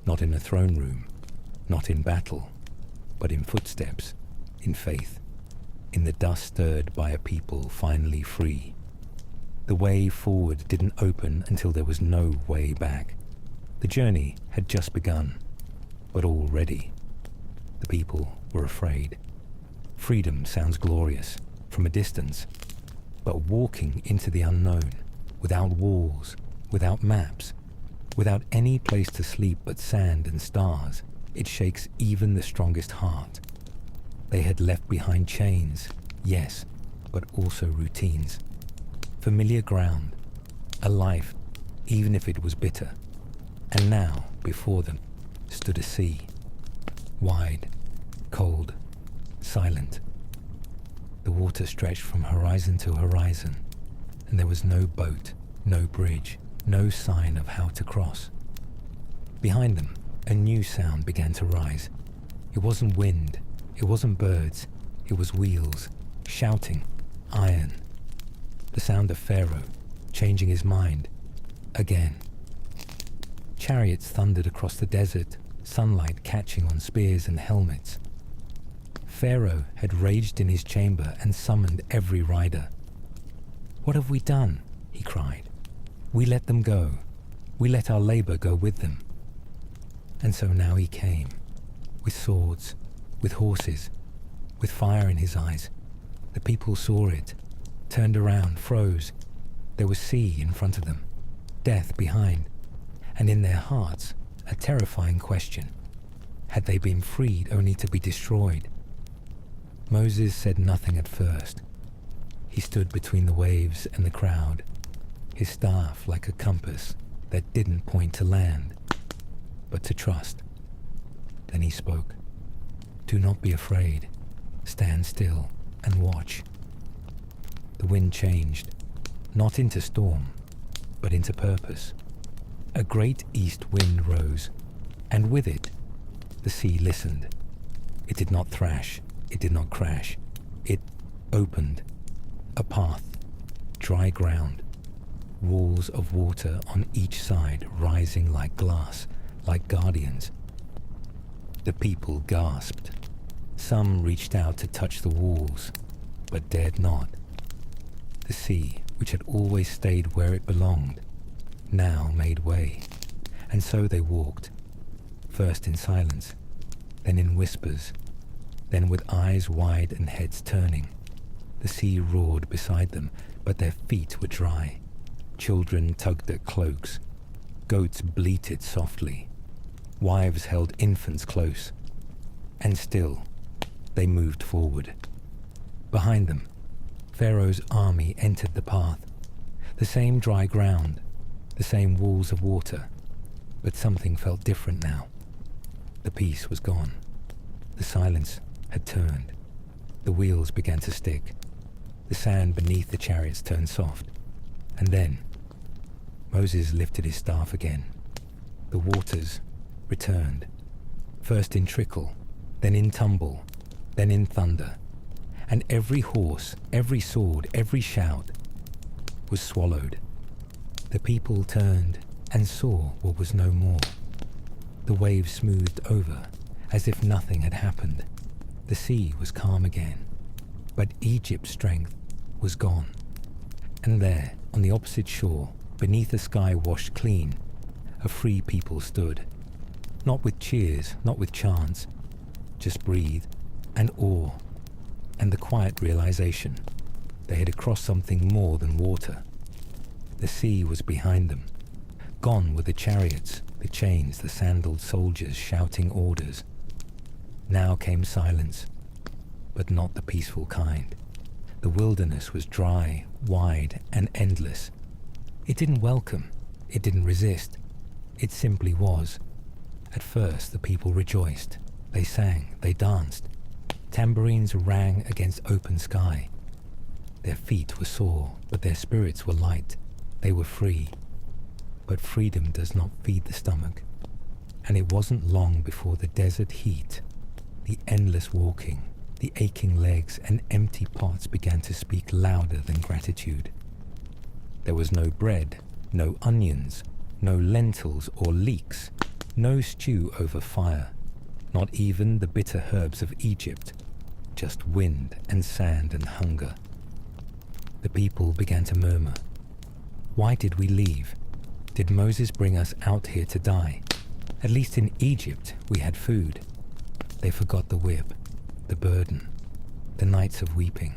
Not in a throne room, not in battle, but in footsteps, in faith, in the dust stirred by a people finally free. The way forward didn't open until there was no way back. The journey had just begun, but already the people were afraid. Freedom sounds glorious from a distance, but walking into the unknown, without walls, without maps, without any place to sleep but sand and stars, it shakes even the strongest heart. They had left behind chains, yes, but also routines. Familiar ground, a life, even if it was bitter. And now, before them, stood a sea, wide, cold, silent. The water stretched from horizon to horizon, and there was no boat, no bridge, no sign of how to cross. Behind them, a new sound began to rise. It wasn't wind, it wasn't birds, it was wheels, shouting, iron. The sound of Pharaoh, changing his mind, again. Chariots thundered across the desert, sunlight catching on spears and helmets. Pharaoh had raged in his chamber and summoned every rider. "What have we done?" he cried. "We let them go. We let our labor go with them." And so now he came, with swords, with horses, with fire in his eyes. The people saw it, turned around, froze. There was sea in front of them, death behind, and in their hearts, a terrifying question. Had they been freed only to be destroyed? Moses said nothing at first. He stood between the waves and the crowd, his staff like a compass that didn't point to land, but to trust. Then he spoke. "Do not be afraid. Stand still and watch." The wind changed, not into storm, but into purpose. A great east wind rose, and with it, the sea listened. It did not thrash, it did not crash. It opened. A path, dry ground, walls of water on each side rising like glass, like guardians. The people gasped. Some reached out to touch the walls, but dared not. The sea, which had always stayed where it belonged, now made way, and so they walked, first in silence, then in whispers, then with eyes wide and heads turning. The sea roared beside them, but their feet were dry. Children tugged at cloaks, Goats bleated softly. Wives held infants close. And still, they moved forward. Behind them, Pharaoh's army entered the path. The same dry ground, the same walls of water, but something felt different now. The peace was gone. The silence had turned. The wheels began to stick. The sand beneath the chariots turned soft. And then, Moses lifted his staff again. The waters returned, first in trickle, then in tumble, then in thunder. And every horse, every sword, every shout was swallowed. The people turned and saw what was no more. The waves smoothed over as if nothing had happened. The sea was calm again, but Egypt's strength was gone. And there, on the opposite shore, beneath a sky washed clean, a free people stood. Not with cheers, not with chants, just breathe and awe and the quiet realization they had crossed something more than water. The sea was behind them. Gone were the chariots, the chains, the sandaled soldiers shouting orders. Now came silence, but not the peaceful kind. The wilderness was dry, wide, and endless. It didn't welcome, it didn't resist. It simply was. At first the people rejoiced. They sang, they danced. Tambourines rang against open sky. Their feet were sore, but their spirits were light. They were free. But freedom does not feed the stomach. And it wasn't long before the desert heat, the endless walking, the aching legs and empty pots began to speak louder than gratitude. There was no bread, no onions, no lentils or leeks, no stew over fire, not even the bitter herbs of Egypt, just wind and sand and hunger. The people began to murmur. Why did we leave? Did Moses bring us out here to die? At least in Egypt we had food. They forgot the whip, the burden, the nights of weeping.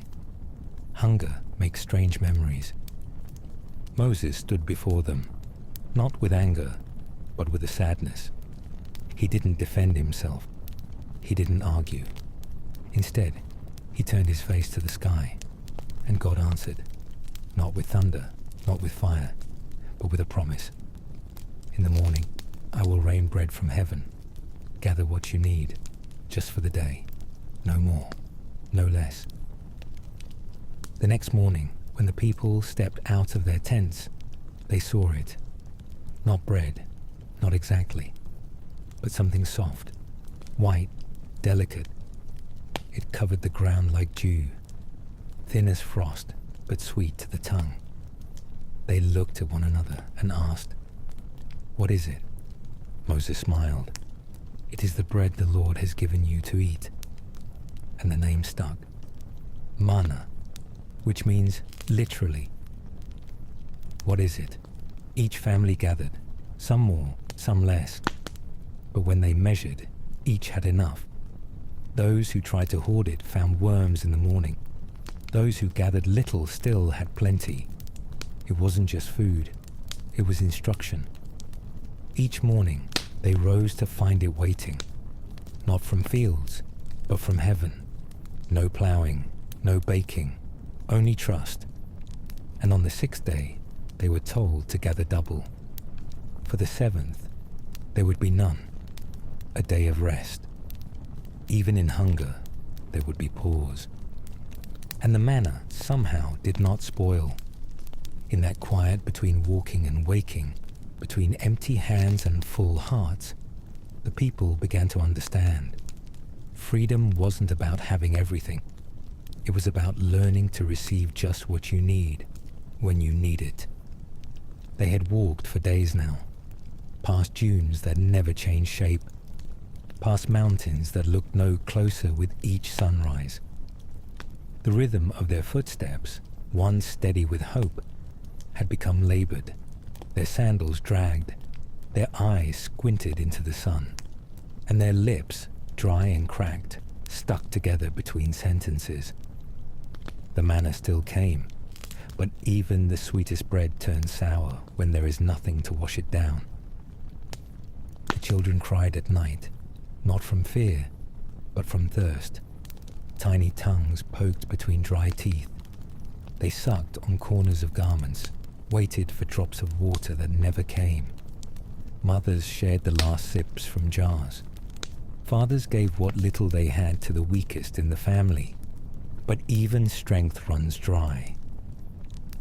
Hunger makes strange memories. Moses stood before them, not with anger, but with a sadness. He didn't defend himself. He didn't argue. Instead, he turned his face to the sky, and God answered, not with thunder, not with fire, but with a promise. In the morning, I will rain bread from heaven. Gather what you need, just for the day. No more, no less. The next morning, when the people stepped out of their tents, they saw it. Not bread, not exactly, but something soft, white, delicate. It covered the ground like dew, thin as frost, but sweet to the tongue. They looked at one another and asked, "What is it?" Moses smiled. "It is the bread the Lord has given you to eat." And the name stuck. Manna, which means literally. What is it? Each family gathered, some more, some less. But when they measured, each had enough. Those who tried to hoard it found worms in the morning. Those who gathered little still had plenty. It wasn't just food, it was instruction. Each morning, they rose to find it waiting. Not from fields, but from heaven. No plowing, no baking, only trust. And on the sixth day, they were told to gather double. For the seventh, there would be none. A day of rest. Even in hunger, there would be pause. And the manna somehow did not spoil. In that quiet between walking and waking, between empty hands and full hearts, the people began to understand. Freedom wasn't about having everything. It was about learning to receive just what you need, when you need it. They had walked for days now, past dunes that never changed shape, past mountains that looked no closer with each sunrise. The rhythm of their footsteps, once steady with hope, had become labored. Their sandals dragged, their eyes squinted into the sun, and their lips, dry and cracked, stuck together between sentences. The manna still came, but even the sweetest bread turns sour when there is nothing to wash it down. Children cried at night, not from fear, but from thirst. Tiny tongues poked between dry teeth. They sucked on corners of garments, waited for drops of water that never came. Mothers shared the last sips from jars. Fathers gave what little they had to the weakest in the family. But even strength runs dry.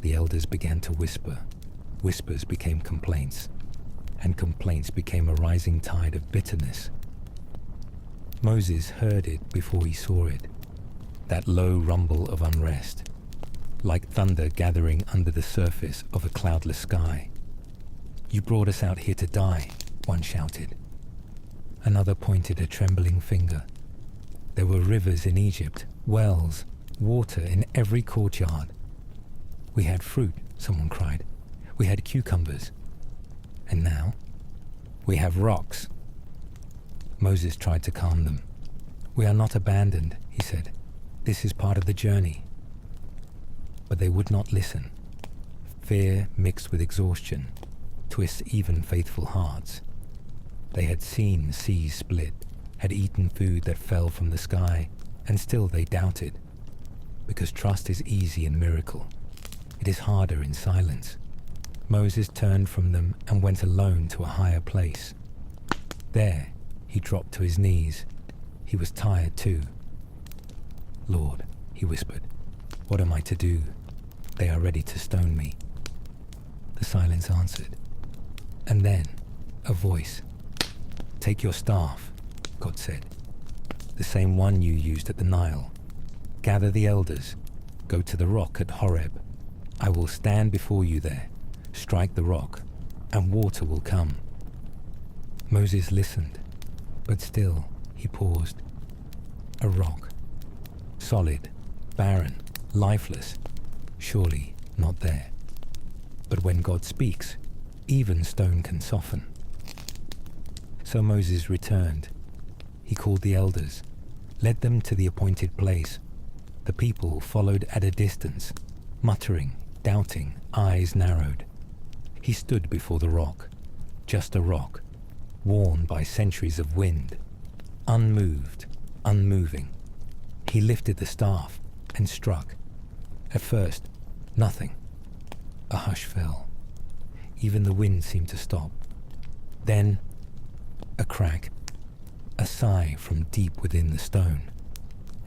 The elders began to whisper. Whispers became complaints, and complaints became a rising tide of bitterness. Moses heard it before he saw it, that low rumble of unrest, like thunder gathering under the surface of a cloudless sky. "You brought us out here to die," one shouted. Another pointed a trembling finger. There were rivers in Egypt, wells, water in every courtyard. "We had fruit," someone cried. "We had cucumbers. And now, we have rocks." Moses tried to calm them. "We are not abandoned," he said. "This is part of the journey." But they would not listen. Fear mixed with exhaustion twists even faithful hearts. They had seen seas split, had eaten food that fell from the sky, and still they doubted. Because trust is easy in miracle. It is harder in silence. Moses turned from them and went alone to a higher place. There, he dropped to his knees. He was tired too. "Lord," he whispered, "what am I to do? They are ready to stone me." The silence answered. And then, a voice. "Take your staff," God said, "the same one you used at the Nile. Gather the elders. Go to the rock at Horeb. I will stand before you there. Strike the rock, and water will come." Moses listened, but still he paused. A rock. Solid, barren, lifeless. Surely not there. But when God speaks, even stone can soften. So Moses returned. He called the elders, led them to the appointed place. The people followed at a distance, muttering, doubting, eyes narrowed. He stood before the rock, just a rock, worn by centuries of wind, unmoved, unmoving. He lifted the staff and struck. At first, nothing. A hush fell. Even the wind seemed to stop. Then, a crack, a sigh from deep within the stone.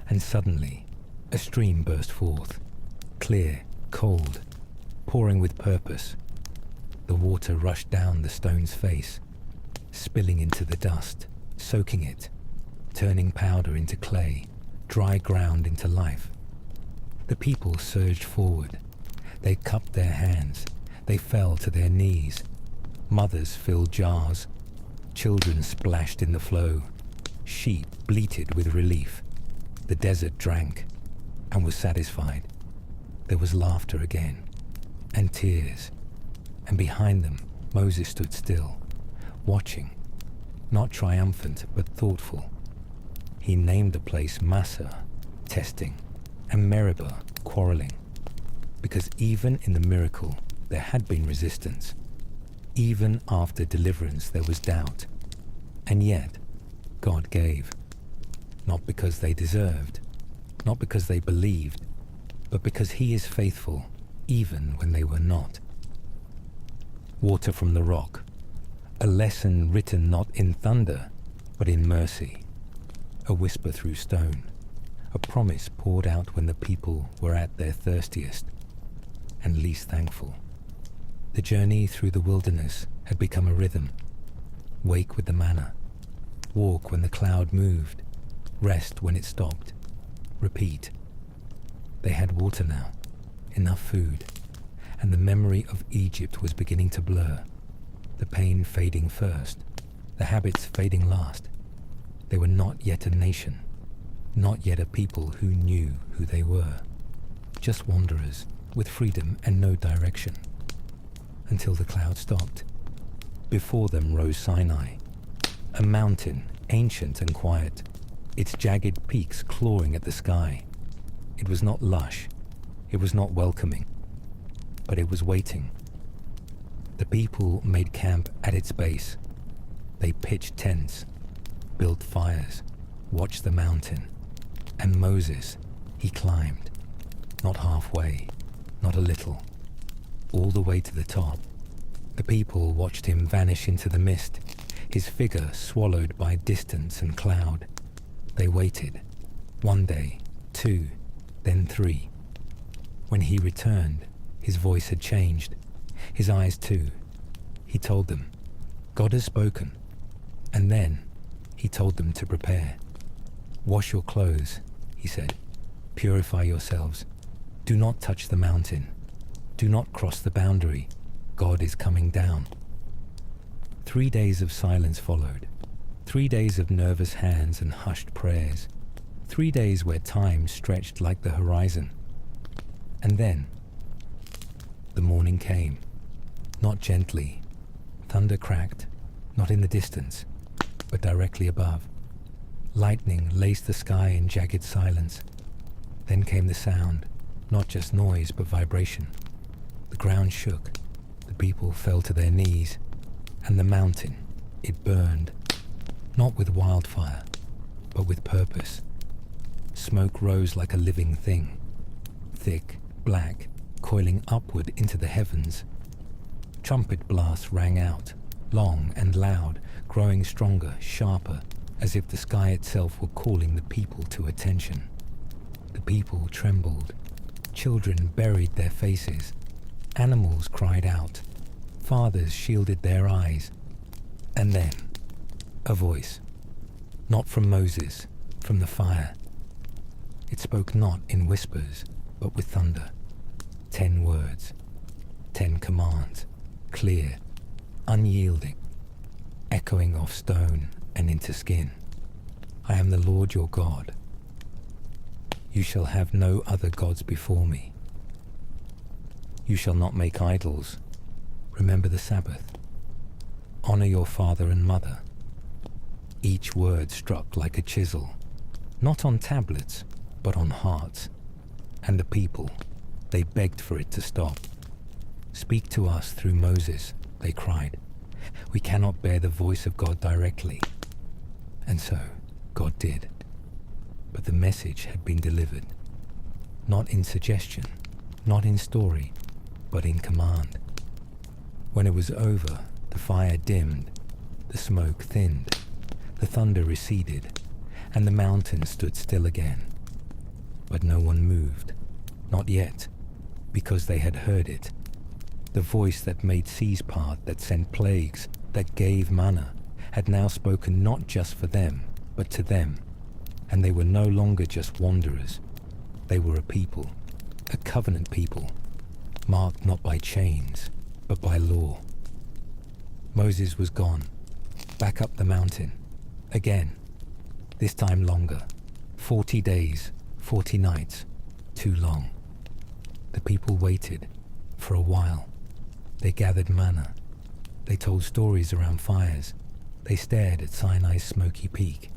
And suddenly, a stream burst forth, clear, cold, pouring with purpose. The water rushed down the stone's face, spilling into the dust, soaking it, turning powder into clay, dry ground into life. The people surged forward. They cupped their hands. They fell to their knees. Mothers filled jars. Children splashed in the flow. Sheep bleated with relief. The desert drank and was satisfied. There was laughter again, and tears. And behind them, Moses stood still, watching, not triumphant but thoughtful. He named the place Massa, testing, and Meribah, quarreling, because even in the miracle there had been resistance. Even after deliverance there was doubt. And yet, God gave. Not because they deserved, not because they believed, but because He is faithful, even when they were not. Water from the rock, a lesson written not in thunder, but in mercy. A whisper through stone, a promise poured out when the people were at their thirstiest and least thankful. The journey through the wilderness had become a rhythm. Wake with the manna, walk when the cloud moved, rest when it stopped, repeat. They had water now, enough food, and the memory of Egypt was beginning to blur, the pain fading first, the habits fading last. They were not yet a nation, not yet a people who knew who they were, just wanderers with freedom and no direction. Until the cloud stopped. Before them rose Sinai, a mountain, ancient and quiet, its jagged peaks clawing at the sky. It was not lush, it was not welcoming, but it was waiting. The people made camp at its base. They pitched tents, built fires, watched the mountain. And Moses, he climbed, not halfway, not a little, all the way to the top. The people watched him vanish into the mist, his figure swallowed by distance and cloud. They waited, 1 day, 2, then 3. When he returned, his voice had changed, his eyes too. He told them, God has spoken. And then he told them to prepare. Wash your clothes, he said. Purify yourselves. Do not touch the mountain. Do not cross the boundary. God is coming down. 3 days of silence followed. 3 days of nervous hands and hushed prayers. 3 days where time stretched like the horizon. And then the morning came. Not gently. Thunder cracked, not in the distance, but directly above. Lightning laced the sky in jagged silence. Then came the sound, not just noise but vibration. The ground shook, the people fell to their knees, and the mountain, it burned, not with wildfire, but with purpose. Smoke rose like a living thing, thick, black, coiling upward into the heavens. Trumpet blasts rang out, long and loud, growing stronger, sharper, as if the sky itself were calling the people to attention. The people trembled. Children buried their faces. Animals cried out. Fathers shielded their eyes. And then, a voice. Not from Moses, from the fire. It spoke not in whispers, but with thunder. 10 words. 10 commands. Clear, unyielding, echoing off stone and into skin. I am the Lord your God. You shall have no other gods before me. You shall not make idols. Remember the Sabbath. Honor your father and mother. Each word struck like a chisel, not on tablets, but on hearts. And the people, they begged for it to stop. Speak to us through Moses, they cried. We cannot bear the voice of God directly. And so, God did. But the message had been delivered. Not in suggestion, not in story, but in command. When it was over, the fire dimmed, the smoke thinned, the thunder receded, and the mountain stood still again. But no one moved, not yet, because they had heard it. The voice that made seas part, that sent plagues, that gave manna, had now spoken not just for them, but to them. And they were no longer just wanderers. They were a people, a covenant people, marked not by chains, but by law. Moses was gone, back up the mountain, again, this time longer. 40 days, 40 nights, too long. The people waited, for a while. They gathered manna. They told stories around fires. They stared at Sinai's smoky peak.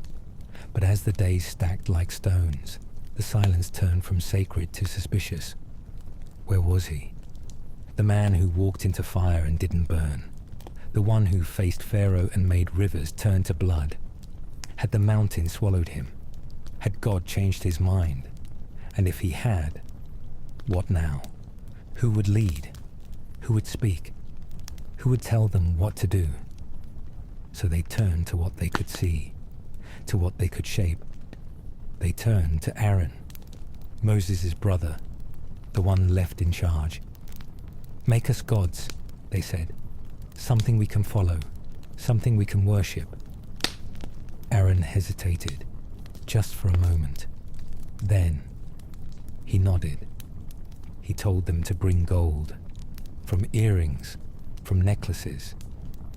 But as the days stacked like stones, the silence turned from sacred to suspicious. Where was he? The man who walked into fire and didn't burn. The one who faced Pharaoh and made rivers turn to blood. Had the mountain swallowed him? Had God changed his mind? And if he had, what now? Who would lead? Who would speak? Who would tell them what to do? So they turned to what they could see, to what they could shape. They turned to Aaron, Moses' brother, the one left in charge. Make us gods, they said, something we can follow, something we can worship. Aaron hesitated, just for a moment. Then, he nodded. He told them to bring gold, from earrings, from necklaces,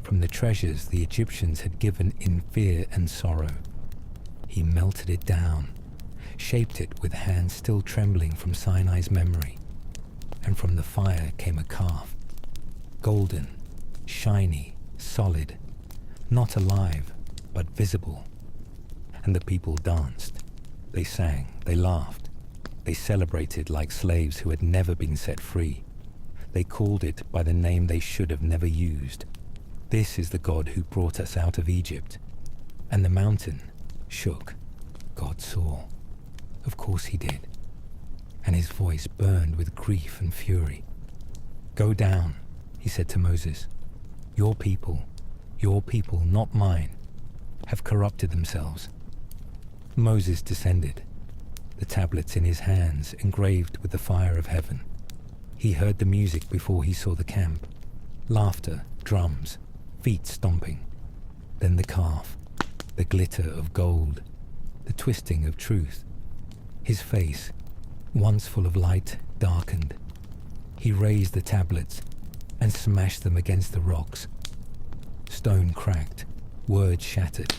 from the treasures the Egyptians had given in fear and sorrow. He melted it down, shaped it with hands still trembling from Sinai's memory, and from the fire came a calf, golden, shiny, solid, not alive, but visible. And the people danced, they sang, they laughed, they celebrated like slaves who had never been set free. They called it by the name they should have never used. This is the God who brought us out of Egypt. And the mountain shook. God saw. Of course he did. And his voice burned with grief and fury. Go down, he said to Moses. Your people, not mine, have corrupted themselves. Moses descended, the tablets in his hands engraved with the fire of heaven. He heard the music before he saw the camp. Laughter, drums, feet stomping. Then the calf, the glitter of gold, the twisting of truth. His face, once full of light, darkened. He raised the tablets and smashed them against the rocks. Stone cracked, words shattered,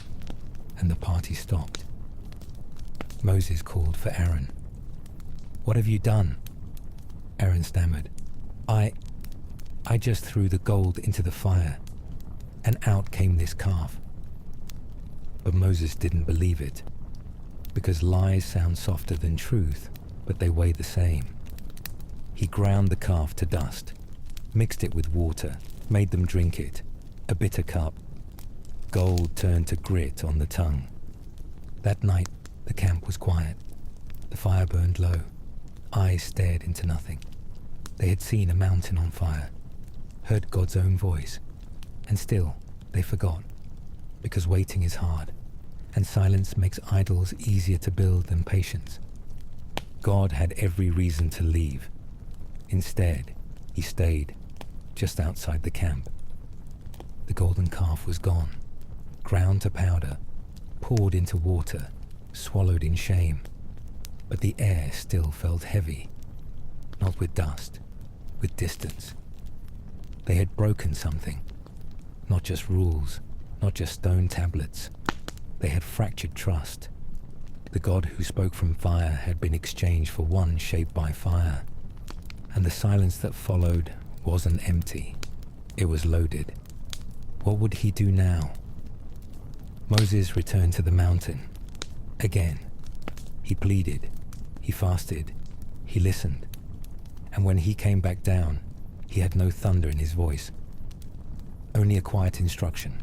and the party stopped. Moses called for Aaron. What have you done? Aaron stammered. I just threw the gold into the fire, and out came this calf. But Moses didn't believe it, because lies sound softer than truth, but they weigh the same. He ground the calf to dust, mixed it with water, made them drink it, a bitter cup. Gold turned to grit on the tongue. That night, the camp was quiet. The fire burned low. Eyes stared into nothing. They had seen a mountain on fire, heard God's own voice, and still they forgot, because waiting is hard, and silence makes idols easier to build than patience. God had every reason to leave. Instead, he stayed, just outside the camp. The golden calf was gone, ground to powder, poured into water, swallowed in shame. But the air still felt heavy, not with dust, with distance. They had broken something, not just rules, not just stone tablets. They had fractured trust. The God who spoke from fire had been exchanged for one shaped by fire. And the silence that followed wasn't empty. It was loaded. What would he do now? Moses returned to the mountain. Again. He pleaded. He fasted. He listened. And when he came back down, he had no thunder in his voice. Only a quiet instruction.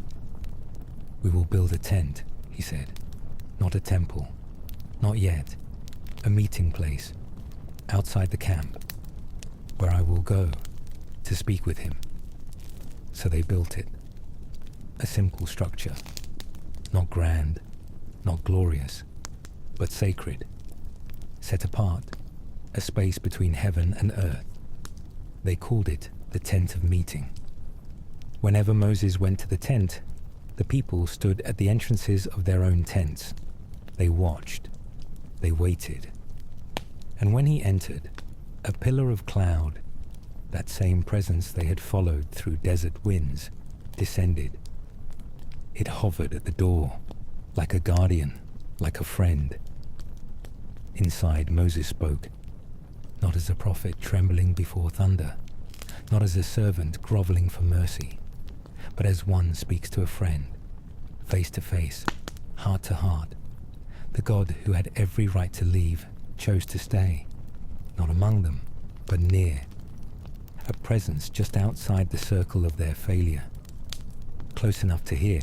We will build a tent, he said. Not a temple. Not yet. A meeting place. Outside the camp. Where I will go to speak with him. So they built it. A simple structure. Not grand. Not glorious. But sacred. Set apart. A space between heaven and earth. They called it the tent of meeting. Whenever Moses went to the tent, the people stood at the entrances of their own tents. They watched. They waited. And when he entered, a pillar of cloud, that same presence they had followed through desert winds, descended. It hovered at the door, like a guardian, like a friend. Inside, Moses spoke, not as a prophet trembling before thunder, not as a servant groveling for mercy, but as one speaks to a friend, face to face, heart to heart. The God who had every right to leave chose to stay, not among them, but near. A presence just outside the circle of their failure, close enough to hear,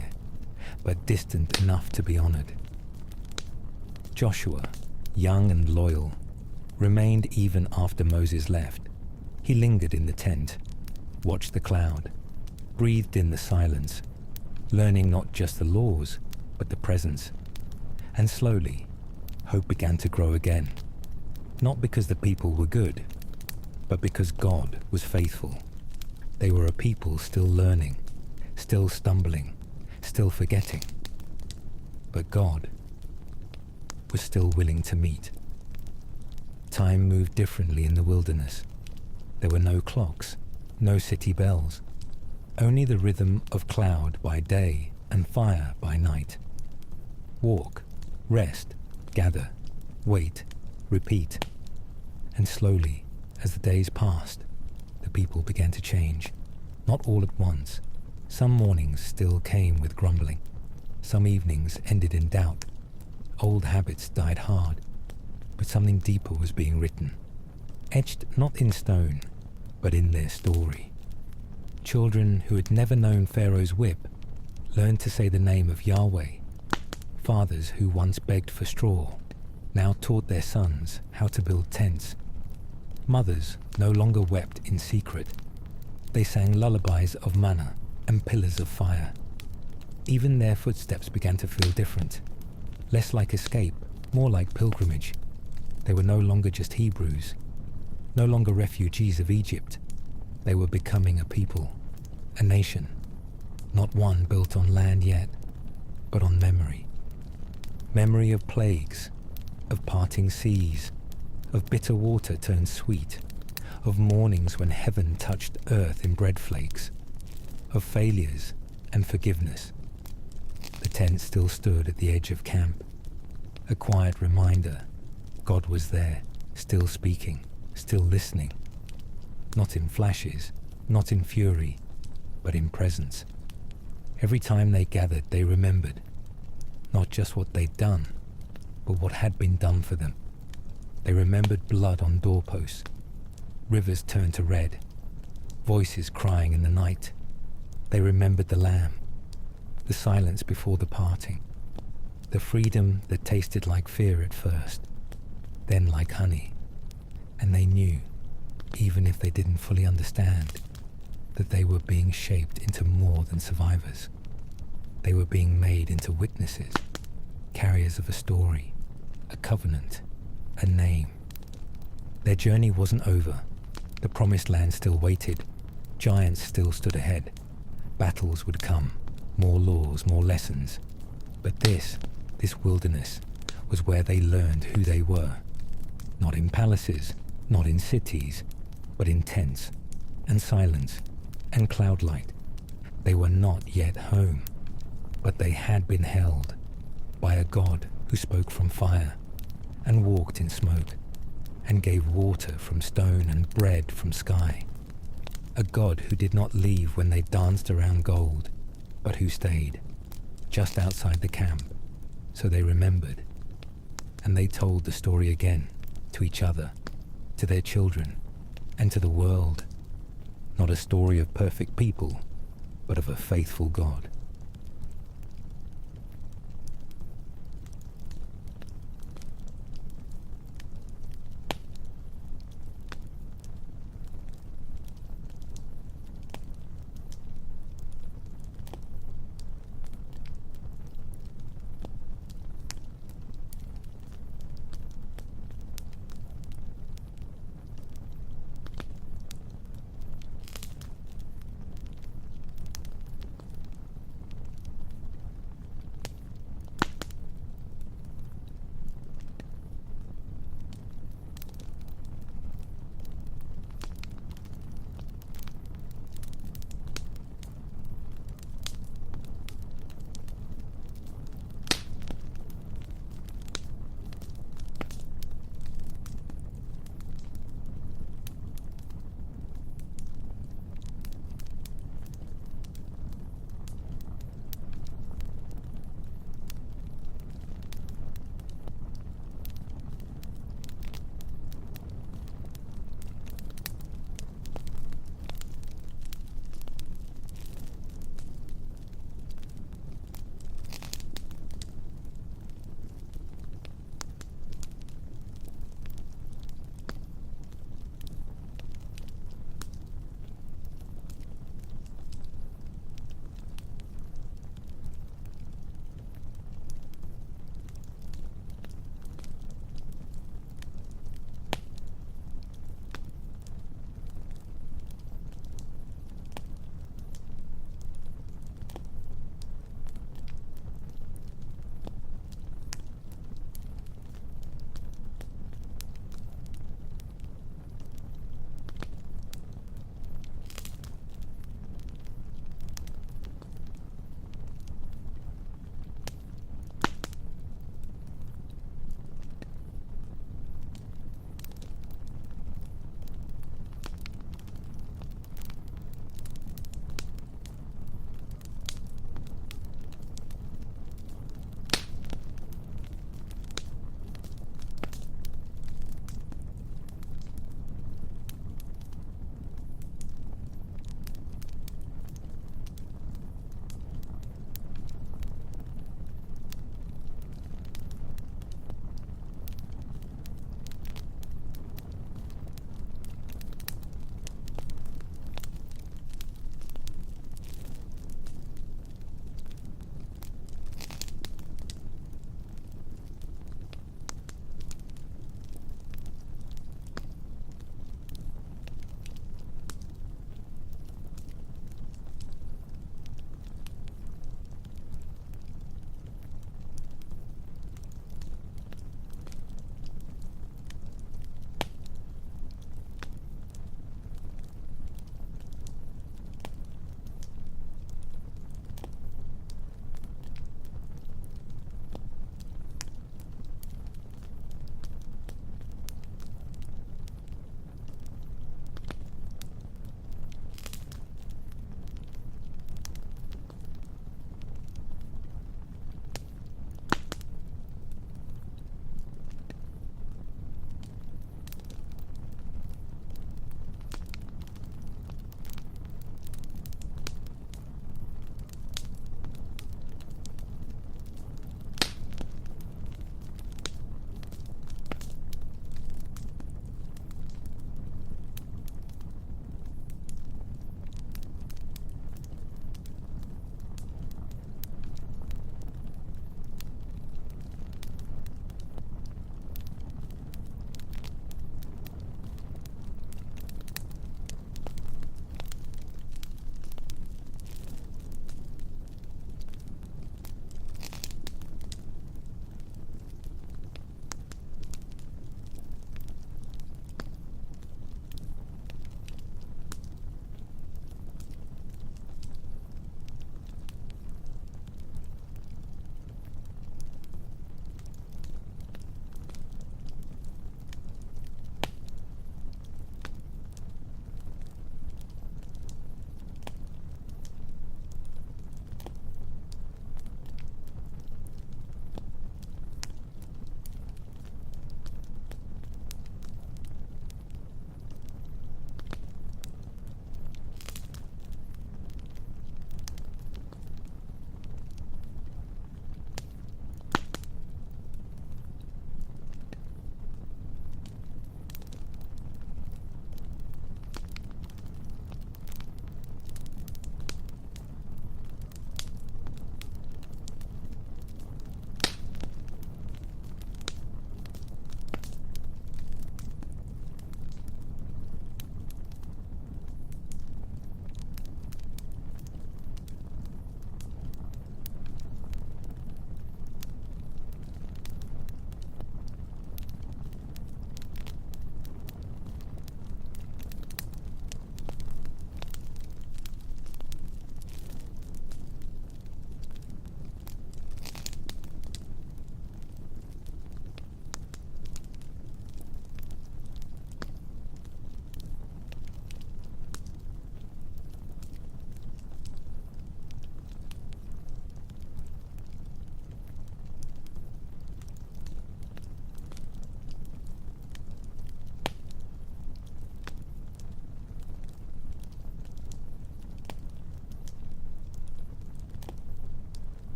but distant enough to be honored. Joshua, young and loyal, remained even after Moses left. He lingered in the tent, watched the cloud, breathed in the silence, learning not just the laws, but the presence. And slowly, hope began to grow again. Not because the people were good, but because God was faithful. They were a people still learning, still stumbling, still forgetting. But God was still willing to meet. Time moved differently in the wilderness. There were no clocks, no city bells, only the rhythm of cloud by day and fire by night. Walk, rest, gather, wait, repeat. And slowly, as the days passed, the people began to change. Not all at once. Some mornings still came with grumbling. Some evenings ended in doubt. Old habits died hard, but something deeper was being written, etched not in stone, but in their story. Children who had never known Pharaoh's whip learned to say the name of Yahweh. Fathers who once begged for straw now taught their sons how to build tents. Mothers no longer wept in secret. They sang lullabies of manna and pillars of fire. Even their footsteps began to feel different, less like escape, more like pilgrimage. They were no longer just Hebrews, no longer refugees of Egypt. They were becoming a people, a nation, not one built on land yet, but on memory. Memory of plagues, of parting seas, of bitter water turned sweet, of mornings when heaven touched earth in bread flakes, of failures and forgiveness. The tent still stood at the edge of camp, a quiet reminder God was there, still speaking, still listening, not in flashes, not in fury, but in presence. Every time they gathered, they remembered, not just what they'd done, but what had been done for them. They remembered blood on doorposts, rivers turned to red, voices crying in the night. They remembered the lamb, the silence before the parting, the freedom that tasted like fear at first, then like honey. And they knew, even if they didn't fully understand, that they were being shaped into more than survivors. They were being made into witnesses, carriers of a story, a covenant, a name. Their journey wasn't over. The promised land still waited. Giants still stood ahead. Battles would come, more laws, more lessons. But this wilderness, was where they learned who they were. Not in palaces, not in cities, but in tents, and silence, and cloudlight. They were not yet home, but they had been held by a God who spoke from fire, and walked in smoke, and gave water from stone and bread from sky. A God who did not leave when they danced around gold, but who stayed just outside the camp, so they remembered. And they told the story again, to each other, to their children, and to the world. Not a story of perfect people, but of a faithful God.